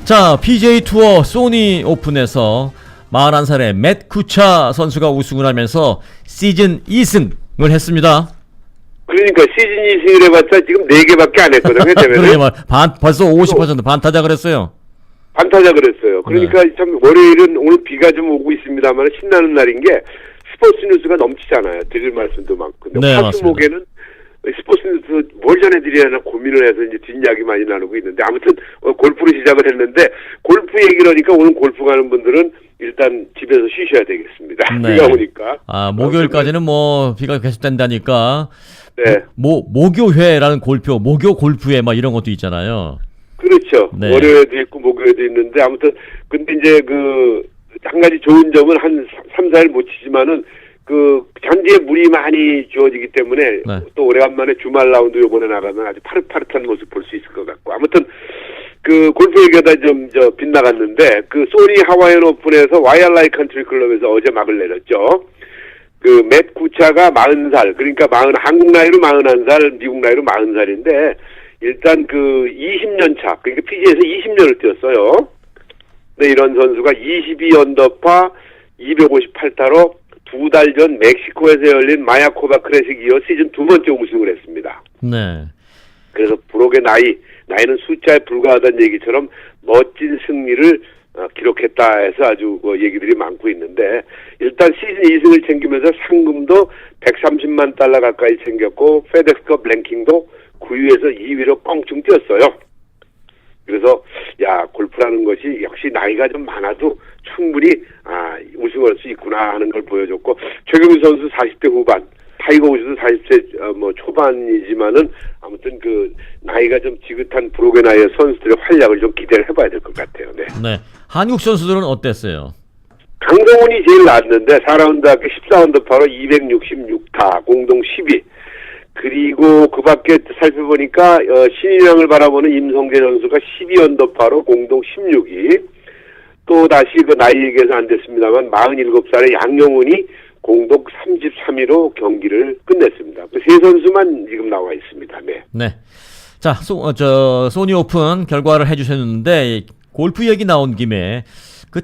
자, PGA 투어 소니 오픈에서 41살의 맷 쿠차 선수가 우승을 하면서 시즌 2승을 했습니다. 그러니까 시즌 2승을 해봤자 지금 4개밖에 안 했거든요. 그러게 벌써 50% 반타자 그랬어요. 반타자 그랬어요. 그러니까 참 월요일은 오늘 비가 좀 오고 있습니다만 신나는 날인 게 스포츠 뉴스가 넘치잖아요. 드릴 말씀도 많고. 근데 화수목에는 스포츠 뉴스 뭘 전해드려야 고민을 해서 이제 뒷이야기 많이 나누고 있는데 아무튼 골프로 시작을 했는데 골프 얘기를 하니까 오늘 골프 가는 분들은 일단 집에서 쉬셔야 되겠습니다. 네. 비가 오니까. 아, 목요일까지는 뭐 비가 계속된다니까. 네. 목요회라는 골표, 목요 골프회 막 이런 것도 있잖아요. 그렇죠. 네. 월요일도 있고 목요일도 있는데 아무튼 근데 이제 한 가지 좋은 점은 한 3, 4일 못 치지만은 잔디에 물이 많이 주어지기 때문에 또 오래간만에 주말 라운드 요번에 나가면 아주 파릇파릇한 모습 볼 수 있을 것 같고 아무튼 골프 얘기하다 좀 빗나갔는데 소니 하와이안 오픈에서 와이얼라이 컨트리 클럽에서 어제 막을 내렸죠. 맷 구차가 40살, 그러니까 한국 나이로 41살, 미국 나이로 40살인데 일단 20년 차, 그러니까 PGA에서 20년을 뛰었어요. 네, 이런 선수가 22언더파 258타로 2달 전 멕시코에서 열린 마야코바 클래식 이어 시즌 2번째 우승을 했습니다. 네. 그래서 브록의 나이는 숫자에 불과하다는 얘기처럼 멋진 승리를 기록했다 해서 아주 얘기들이 많고 있는데 일단 시즌 2승을 챙기면서 상금도 130만 달러 가까이 챙겼고 페덱스컵 랭킹도 9위에서 2위로 껑충 뛰었어요. 그래서 골프라는 것이 역시 나이가 좀 많아도 충분히 우승할 수 있구나 하는 걸 보여줬고 최경규 선수 40대 후반, 타이거 우즈도 40대 초반이지만은 아무튼 나이가 좀 지긋한 브록의 나이의 선수들의 활약을 좀 기대를 해봐야 될 것 같아요. 네. 네. 한국 선수들은 어땠어요? 강동훈이 제일 나았는데 4라운드 합계 14언더파로 266타, 공동 10위. 그리고 그 밖에 살펴보니까 신인왕을 바라보는 임성재 선수가 12언더파로 공동 16위. 또 다시 나이 얘기해서 안 됐습니다만 47살의 양용훈이 공동 33위로 경기를 끝냈습니다. 세 선수만 지금 나와 있습니다. 네. 네. 자, 소니 오픈 결과를 해주셨는데 골프 얘기 나온 김에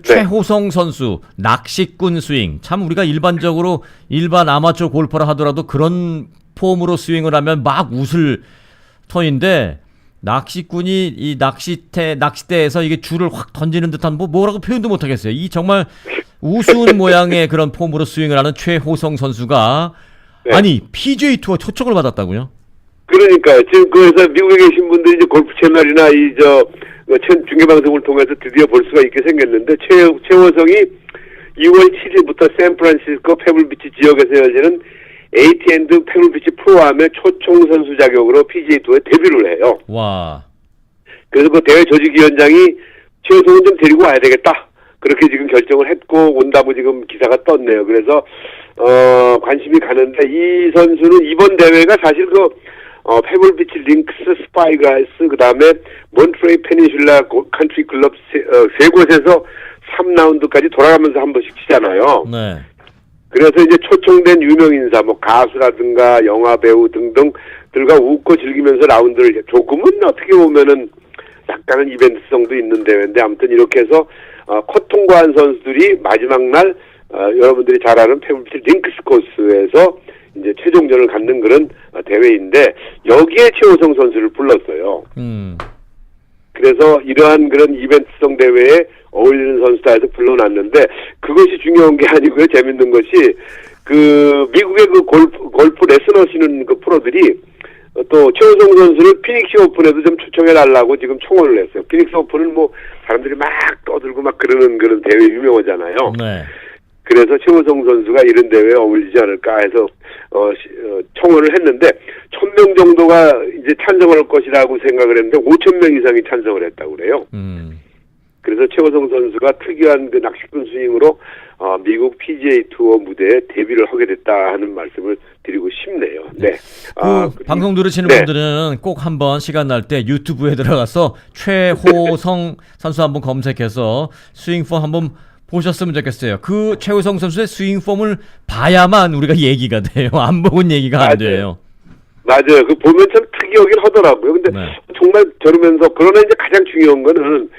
최호성 선수 낚시꾼 스윙, 참 우리가 일반적으로 일반 아마추어 골퍼라 하더라도 그런 폼으로 스윙을 하면 막 웃을 턴인데 낚시꾼이 이 낚싯대에서 이게 줄을 확 던지는 듯한 뭐라고 표현도 못 하겠어요. 이 정말 우스운 모양의 그런 폼으로 스윙을 하는 최호성 선수가 아니 PGA 투어 초청을 받았다고요? 그러니까요. 지금 그래서 미국에 계신 분들이 이제 골프 채널이나 중계 방송을 통해서 드디어 볼 수가 있게 생겼는데 최호성이 2월 7일부터 샌프란시스코 페블비치 지역에서 열리는 AT&T 페블비치 프로암의 초청 선수 자격으로 PGA 투어에 데뷔를 해요. 와. 그래서 대회 조직위원장이 최호성은 좀 데리고 와야 되겠다. 그렇게 지금 결정을 했고 온다고 지금 기사가 떴네요. 그래서 관심이 가는데 이 선수는 이번 대회가 사실 페블비치 링크스, 스파이그라스, 그 다음에 몬트레이 페닌슐라 컨트리 클럽 세 곳에서 3라운드까지 돌아가면서 한 번씩 치잖아요. 네. 그래서 이제 초청된 유명 인사, 뭐 가수라든가 영화 배우 등등들과 웃고 즐기면서 라운드를 조금은 어떻게 보면은 약간은 이벤트성도 있는 대회인데 아무튼 이렇게 해서 컷 통과한 선수들이 마지막 날 여러분들이 잘 아는 페블비치 링크스 코스에서 이제 최종전을 갖는 그런 대회인데 여기에 최호성 선수를 불렀어요. 그래서 이러한 그런 이벤트성 대회에 어울리는 선수다 해서 불러놨는데 그것이 중요한 게 아니고요. 재밌는 것이 미국의 골프 레슨 하시는 그 프로들이 또 최호성 선수를 피닉스 오픈에도 좀 초청해달라고 지금 청원을 했어요. 피닉스 오픈은 뭐 사람들이 막 떠들고 막 그러는 그런 대회 유명하잖아요. 네. 그래서 최호성 선수가 이런 대회에 어울리지 않을까 해서 청원을 했는데 1,000명 정도가 이제 찬성을 할 것이라고 생각을 했는데 5,000명 이상이 찬성을 했다고 그래요. 그래서 최호성 선수가 특이한 그 낚시꾼 스윙으로 미국 PGA 투어 무대에 데뷔를 하게 됐다 하는 말씀을 드리고 싶네요. 네. 방송 들으시는 네. 분들은 꼭 한번 시간 날 때 유튜브에 들어가서 최호성 선수 한번 검색해서 스윙폼 한번 보셨으면 좋겠어요. 그 최호성 선수의 스윙폼을 봐야만 우리가 얘기가 돼요. 안 보면 얘기가 안 돼요. 맞아요. 보면 참 특이하긴 하더라고요. 근데 정말 저러면서 그러나 이제 가장 중요한 거는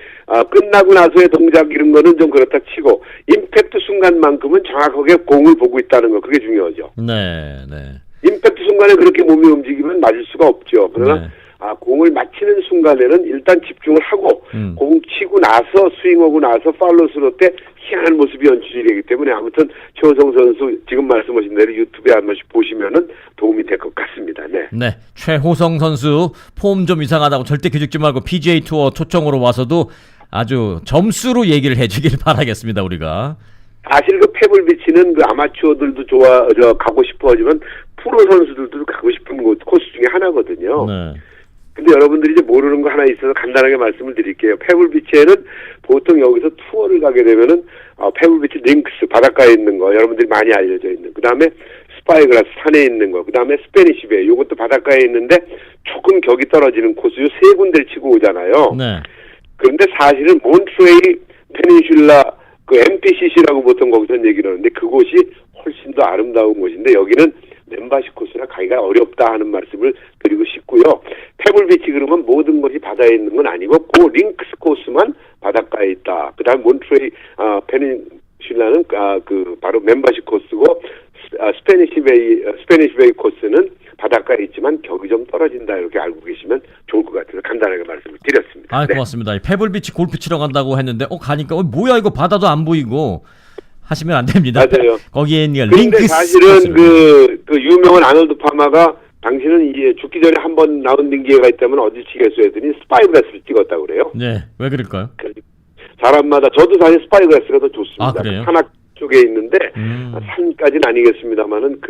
끝나고 나서의 동작 이런 거는 좀 그렇다 치고 임팩트 순간만큼은 정확하게 공을 보고 있다는 거 그게 중요하죠. 네. 임팩트 순간에 그렇게 몸이 움직이면 맞을 수가 없죠. 그러나 공을 맞히는 순간에는 일단 집중을 하고 공 치고 나서 스윙하고 나서 팔로스로 때 희한한 모습이 연출이 되기 때문에 아무튼 최호성 선수 지금 말씀하신 대로 유튜브에 한 번씩 보시면은 도움이 될 것 같습니다. 네. 최호성 선수 폼 좀 이상하다고 절대 기죽지 말고 PGA 투어 초청으로 와서도 아주 점수로 얘기를 해주길 바라겠습니다. 우리가. 사실 페블비치는 아마추어들도 가고 싶어 하지만 프로 선수들도 가고 싶은 코스 중에 하나거든요. 네. 근데 여러분들이 이제 모르는 거 하나 있어서 간단하게 말씀을 드릴게요. 페블비치에는 보통 여기서 투어를 가게 되면은 페블비치 링크스 바닷가에 있는 거 여러분들이 많이 알려져 있는. 그 다음에 스파이그라스 산에 있는 거. 그 다음에 스페니시 베이 요것도 바닷가에 있는데 조금 격이 떨어지는 코스 요 세 군데를 치고 오잖아요. 네. 그런데 사실은 몬트레이 페닌슐라 MPCC라고 보통 거기서 얘기를 하는데 그곳이 훨씬 더 아름다운 곳인데 여기는 멤버시 코스라 가기가 어렵다 하는 말씀을 드리고 싶고요. 페블비치 그러면 모든 것이 바다에 있는 건 아니고 그 링크스 코스만 바닷가에 있다. 그다음 몬트레이 페닌슐라는 바로 멤버시 코스고 스페니시 베이 코스는 바닷가에 있지만 격이 좀 떨어진다 이렇게 알고 계시면 좋을 것 같아서 간단하게 말씀을 드렸습니다. 고맙습니다. 페블비치 골프 치러 간다고 했는데 가니까 뭐야 이거 바다도 안 보이고 하시면 안 됩니다. 맞아요. 거기에 있는 그런데 링크스 사실은 그 유명한 아놀드 파마가 당신은 이제 죽기 전에 한 번 라운딩 기회가 있다면 어디 치겠어 했더니 스파이그라스를 찍었다고 그래요. 네, 왜 그럴까요? 사람마다 저도 사실 스파이그라스가 더 좋습니다. 그래요? 산악 쪽에 있는데 산까지는 아니겠습니다만은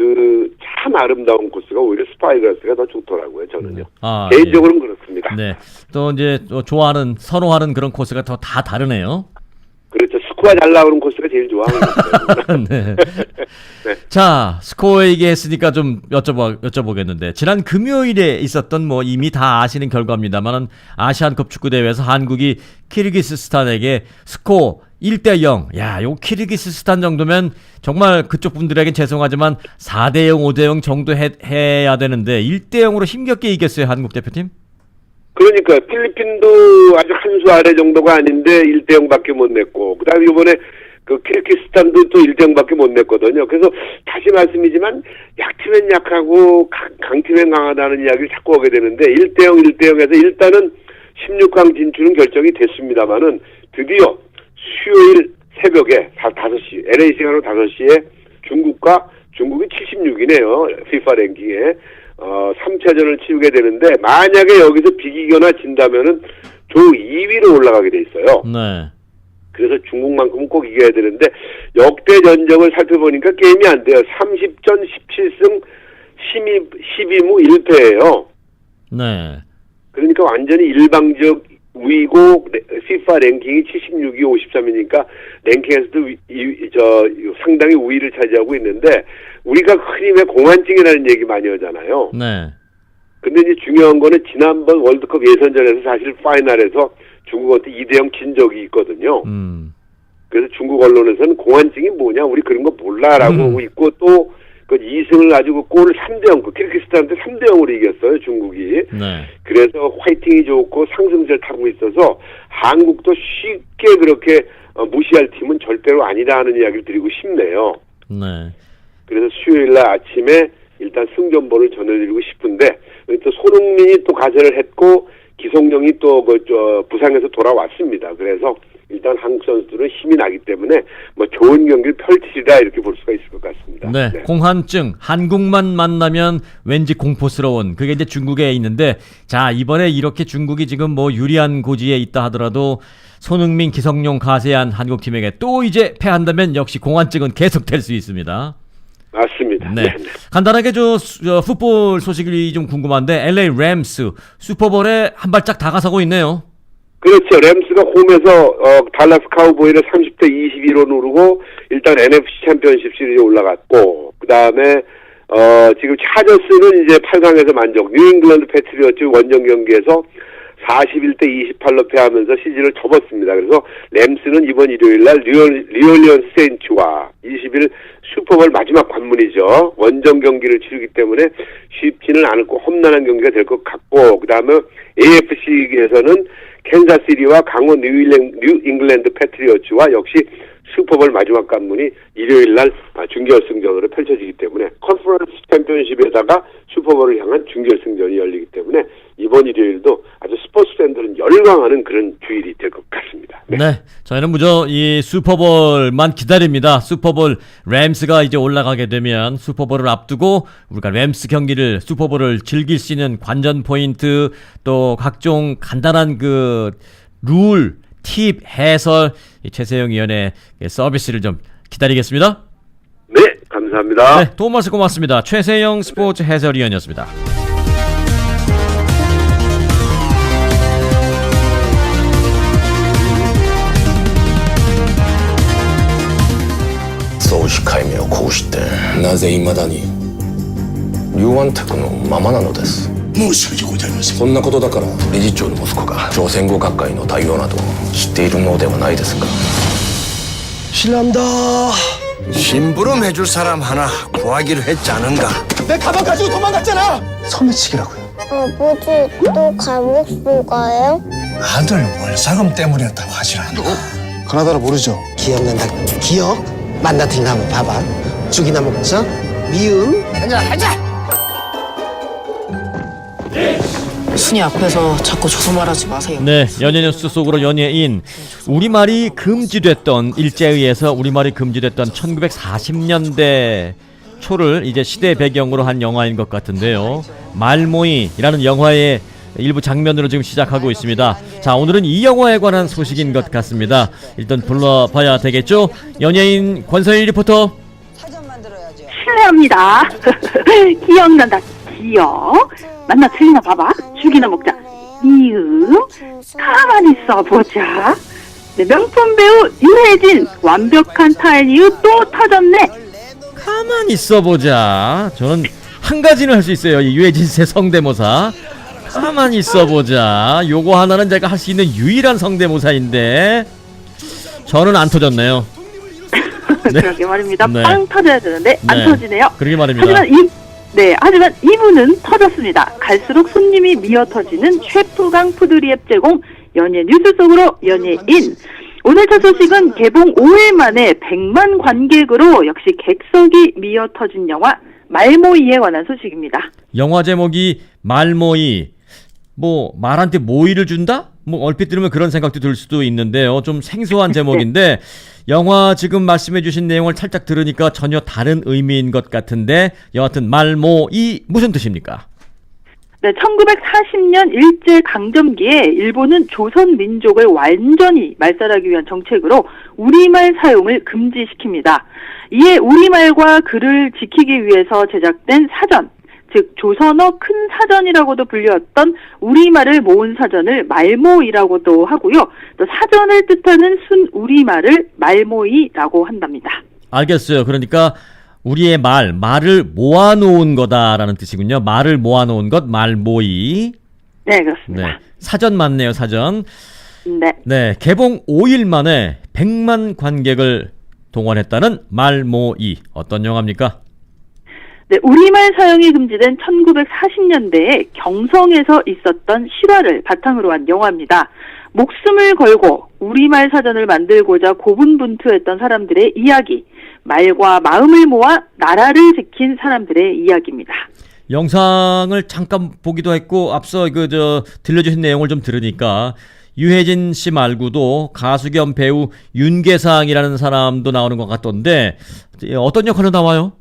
참 아름다운 코스가 오히려 스파이그라스가 더 좋더라고요. 저는요. 개인적으로는 그렇습니다. 네, 또 이제 좋아하는 선호하는 그런 코스가 다 다르네요. 그렇죠. 스코어 잘 나오는 코스가 제일 좋아하는 거예요. 네. 자, 스코어 얘기했으니까 좀 여쭤보겠는데 지난 금요일에 있었던 이미 다 아시는 결과입니다만은 아시안컵 축구대회에서 한국이 키르기스스탄에게 스코어 1대0. 야, 요 키르기스스탄 정도면 정말 그쪽 분들에겐 죄송하지만 4대0, 5대0 정도 해야 되는데 1대0으로 힘겹게 이겼어요, 한국 대표팀? 그러니까 필리핀도 아주 한 수 아래 정도가 아닌데 1대0밖에 못 냈고 그다음에 이번에 키르기스탄도 또 1대0밖에 못 냈거든요. 그래서 다시 말씀이지만 약팀엔 약하고 강팀엔 강하다는 이야기를 자꾸 하게 되는데 1대0에서 일단은 16강 진출은 결정이 됐습니다만은 드디어 수요일 새벽에 5시 LA 시간으로 5시에 중국이 76이네요. FIFA 랭킹에 3차전을 치르게 되는데 만약에 여기서 비기거나 진다면은 조 2위로 올라가게 돼 있어요. 네. 그래서 중국만큼은 꼭 이겨야 되는데 역대 전적을 살펴보니까 게임이 안 돼요. 30전 17승 12무 1패예요. 네. 그러니까 완전히 일방적 우위고 FIFA 랭킹이 76위 53위니까 랭킹에서도 상당히 우위를 차지하고 있는데 우리가 흔히 왜 공환증이라는 얘기 많이 하잖아요. 네. 근데 이제 중요한 거는 지난번 월드컵 예선전에서 사실 파이널에서 중국한테 2대0 진 적이 있거든요. 그래서 중국 언론에서는 공환증이 뭐냐 우리 그런 거 몰라라고 하고 있고 또 그 2승을 가지고 골을 3대0 키르기스탄한테 3대0으로 이겼어요 중국이. 네. 그래서 화이팅이 좋고 상승세를 타고 있어서 한국도 쉽게 그렇게 무시할 팀은 절대로 아니라는 이야기를 드리고 싶네요. 네. 그래서 수요일날 아침에 일단 승전보를 전해드리고 싶은데 또 손흥민이 또 가세를 했고 기성용이 또 부상에서 돌아왔습니다. 그래서 일단 한국 선수들은 힘이 나기 때문에 뭐 좋은 경기를 펼치리라 이렇게 볼 수가 있을 것 같습니다. 네, 네. 공환증 한국만 만나면 왠지 공포스러운 그게 이제 중국에 있는데 자 이번에 이렇게 중국이 지금 뭐 유리한 고지에 있다 하더라도 손흥민, 기성용 가세한 한국팀에게 또 이제 패한다면 역시 공환증은 계속될 수 있습니다. 맞습니다. 네. 간단하게 풋볼 소식이 좀 궁금한데 LA 램스 슈퍼볼에 한 발짝 다가서고 있네요. 그렇죠. 램스가 홈에서 달라스 카우보이를 30대 22로 누르고 일단 NFC 챔피언십 시리즈에 올라갔고 그 다음에 지금 차저스는 이제 8강에서 만족. 뉴잉글랜드 패트리어츠 원정 경기에서 41대 28로 패하면서 시즌을 접었습니다. 그래서 램스는 이번 일요일날 리올리언스 세인츠와 20일 슈퍼볼 마지막 관문이죠. 원정 경기를 치르기 때문에 쉽지는 않고 험난한 경기가 될 것 같고 그 다음에 AFC에서는 캔자시티와 강원 뉴잉글랜드 패트리어츠와 역시 슈퍼볼 마지막 관문이 일요일날 준결승전으로 펼쳐지기 때문에 컨퍼런스 챔피언십에다가 슈퍼볼을 향한 준결승전이 열리기 때문에 이번 일요일도 아주 스포츠 팬들은 열광하는 그런 주일이 될 것 같습니다. 네. 네, 저희는 무조 이 슈퍼볼만 기다립니다. 슈퍼볼 램스가 이제 올라가게 되면 슈퍼볼을 앞두고 우리가 램스 경기를 슈퍼볼을 즐길 수 있는 관전 포인트 또 각종 간단한 그 룰, 팁, 해설 최세영 위원의 서비스를 좀 기다리겠습니다. 네, 감사합니다. 네, 도움 말씀 고맙습니다. 최세영 스포츠 해설위원이었습니다.総司会名をこうしてなぜ未だに龍安宅のままなのです。申し訳ございません。そんなことだから理事長の息子が朝鮮語学会の対応など知っているのではないですか。 실례합니다. 심부름 해줄 사람 하나 구하기로 했지 않은가? 내 가방 가지고 도망갔잖아. 소매치기라고요. 아버지 또 감옥 속가요? 아들 월사금 때문이었다고 하질 않나? 가나다라 모르죠? 기억난다. 기억? 만나听한번 봐봐. 죽이나 먹자. 미음. 하자. 순이 앞에서 자꾸 저서 말하지 마세요. 네, 연예뉴스 속으로 연예인. 우리말이 금지됐던 일제에 의해서 우리말이 금지됐던 1940년대 초를 이제 시대 배경으로 한 영화인 것 같은데요. 말모이라는 영화의 일부 장면으로 지금 시작하고 있습니다. 자, 오늘은 이 영화에 관한 소식인 것 같습니다. 일단 불러봐야 되겠죠? 연예인 권서일 리포터. 실례합니다. 기억난다. 기억. 만나 틀리나 봐봐. 죽이나 먹자. 이응. 가만히 있어보자. 네, 명품 배우 유해진. 완벽한 타일 이후 또 터졌네. 가만히 있어보자. 저는 한 가지는 할 수 있어요. 이 유해진 씨 성대모사. 가만히 있어보자. 요거 하나는 제가 할 수 있는 유일한 성대모사인데 저는 안 터졌네요. 네. 그러게 말입니다. 네. 빵 터져야 되는데 안 터지네요. 그러게 말입니다. 하지만 이분은 터졌습니다. 갈수록 손님이 미어 터지는 셰프강 푸드리앱 제공 연예 뉴스 속으로 연예인. 오늘 첫 소식은 개봉 5일 만에 100만 관객으로 역시 객석이 미어 터진 영화 말모이에 관한 소식입니다. 영화 제목이 말모이. 뭐 말한테 모이를 준다? 뭐 얼핏 들으면 그런 생각도 들 수도 있는데요. 좀 생소한 제목인데 영화 지금 말씀해 주신 내용을 살짝 들으니까 전혀 다른 의미인 것 같은데 여하튼 말모이 무슨 뜻입니까? 네, 1940년 일제강점기에 일본은 조선 민족을 완전히 말살하기 위한 정책으로 우리말 사용을 금지시킵니다. 이에 우리말과 글을 지키기 위해서 제작된 사전, 즉 조선어 큰 사전이라고도 불렸던 우리말을 모은 사전을 말모이라고도 하고요. 또 사전을 뜻하는 순우리말을 말모이라고 한답니다. 알겠어요. 그러니까 우리의 말을 모아놓은 거다라는 뜻이군요. 말을 모아놓은 것, 말모이. 네, 그렇습니다. 네, 사전 맞네요, 사전. 네. 네, 개봉 5일 만에 100만 관객을 동원했다는 말모이. 어떤 영화입니까? 네, 우리말 사용이 금지된 1940년대에 경성에서 있었던 실화를 바탕으로 한 영화입니다. 목숨을 걸고 우리말 사전을 만들고자 고군분투했던 사람들의 이야기, 말과 마음을 모아 나라를 지킨 사람들의 이야기입니다. 영상을 잠깐 보기도 했고 앞서 들려주신 내용을 좀 들으니까 유해진 씨 말고도 가수 겸 배우 윤계상이라는 사람도 나오는 것 같던데 어떤 역할로 나와요?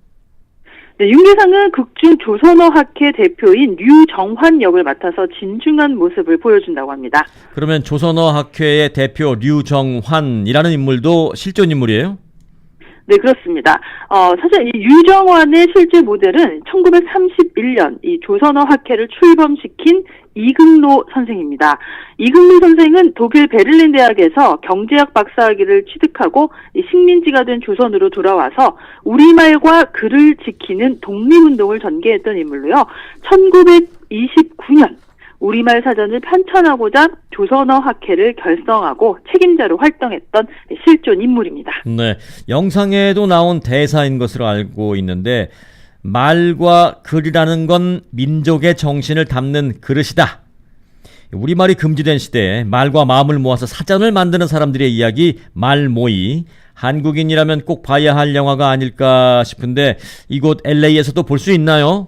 네, 윤계상은 극중 조선어학회 대표인 류정환 역을 맡아서 진중한 모습을 보여준다고 합니다. 그러면 조선어학회의 대표 류정환이라는 인물도 실존 인물이에요? 네, 그렇습니다. 사실 이 류정환의 실제 모델은 1931년 이 조선어학회를 출범시킨 이금로 선생입니다. 이금로 선생은 독일 베를린 대학에서 경제학 박사학위를 취득하고 식민지가 된 조선으로 돌아와서 우리말과 글을 지키는 독립운동을 전개했던 인물로요. 1929년 우리말 사전을 편찬하고자 조선어학회를 결성하고 책임자로 활동했던 실존 인물입니다. 네, 영상에도 나온 대사인 것으로 알고 있는데 말과 글이라는 건 민족의 정신을 담는 그릇이다. 우리말이 금지된 시대에 말과 마음을 모아서 사전을 만드는 사람들의 이야기 말모이. 한국인이라면 꼭 봐야 할 영화가 아닐까 싶은데 이곳 LA에서도 볼 수 있나요?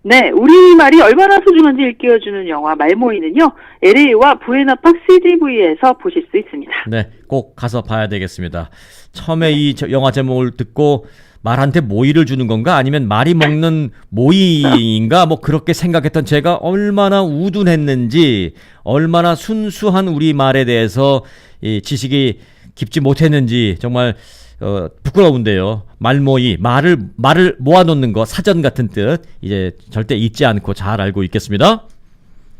네, 우리말이 얼마나 소중한지 일깨워주는 영화 말모이는요. LA와 부에나팍 CGV에서 보실 수 있습니다. 네, 꼭 가서 봐야 되겠습니다. 처음에 이 영화 제목을 듣고 말한테 모이를 주는 건가 아니면 말이 먹는 모이인가 뭐 그렇게 생각했던 제가 얼마나 우둔했는지 얼마나 순수한 우리말에 대해서 이 지식이 깊지 못했는지 정말 부끄러운데요. 말모이, 말을 모아놓는 거, 사전 같은 뜻 이제 절대 잊지 않고 잘 알고 있겠습니다.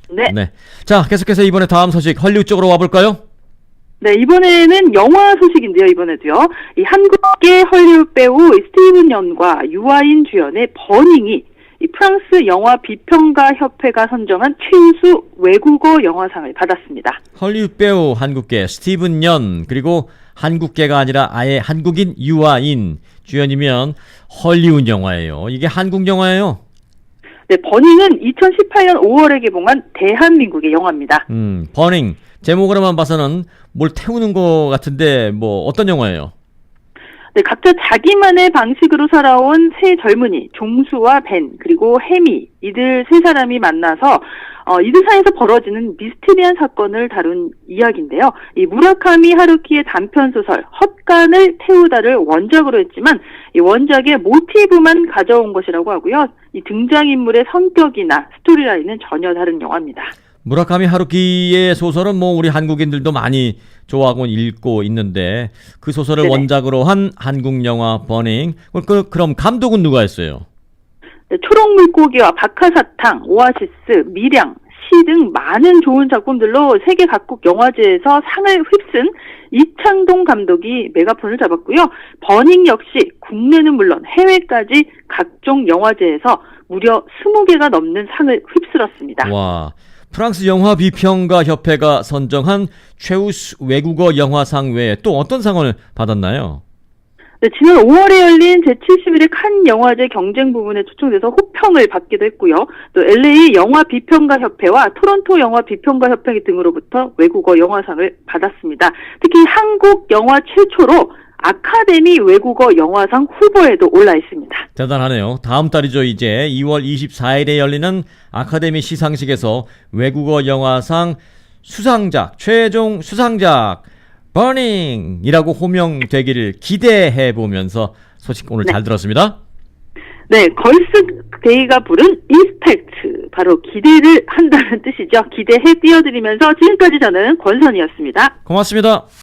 네. 자, 계속해서 이번에 다음 소식 헐리우드 쪽으로 와볼까요? 네, 이번에는 영화 소식인데요. 이번에도요. 이 한국계 헐리우드 배우 스티븐 연과 유아인 주연의 버닝이 이 프랑스 영화 비평가 협회가 선정한 최우수 외국어 영화상을 받았습니다. 헐리우드 배우 한국계 스티븐 연 그리고 한국계가 아니라 아예 한국인 유아인 주연이면 헐리우드 영화예요. 이게 한국 영화예요? 네, 버닝은 2018년 5월에 개봉한 대한민국의 영화입니다. 버닝 제목으로만 봐서는 뭘 태우는 것 같은데 뭐 어떤 영화예요? 네, 각자 자기만의 방식으로 살아온 세 젊은이 종수와 벤 그리고 해미 이들 세 사람이 만나서 이들 사이에서 벌어지는 미스테리한 사건을 다룬 이야기인데요. 이 무라카미 하루키의 단편 소설 헛간을 태우다를 원작으로 했지만 이 원작의 모티브만 가져온 것이라고 하고요. 이 등장인물의 성격이나 스토리라인은 전혀 다른 영화입니다. 무라카미 하루키의 소설은 뭐 우리 한국인들도 많이 좋아하고 읽고 있는데 그 소설을 네네. 원작으로 한 한국 영화 버닝. 그럼 감독은 누가 했어요? 네, 초록물고기와 박하사탕, 오아시스, 미량, 시 등 많은 좋은 작품들로 세계 각국 영화제에서 상을 휩쓴 이창동 감독이 메가폰을 잡았고요. 버닝 역시 국내는 물론 해외까지 각종 영화제에서 무려 20개가 넘는 상을 휩쓸었습니다. 와, 프랑스 영화 비평가 협회가 선정한 최우수 외국어 영화상 외에 또 어떤 상을 받았나요? 네, 지난 5월에 열린 제71회 칸 영화제 경쟁 부분에 초청돼서 호평을 받기도 했고요. 또 LA 영화 비평가 협회와 토론토 영화 비평가 협회 등으로부터 외국어 영화상을 받았습니다. 특히 한국 영화 최초로 아카데미 외국어 영화상 후보에도 올라 있습니다. 대단하네요. 다음 달이죠. 이제 2월 24일에 열리는 아카데미 시상식에서 외국어 영화상 수상작, 최종 수상작 버닝이라고 호명되기를 기대해보면서 소식 오늘 잘 들었습니다. 네, 걸스데이가 부른 인스펙트, 바로 기대를 한다는 뜻이죠. 기대해 띄워드리면서 지금까지 저는 권선이었습니다. 고맙습니다.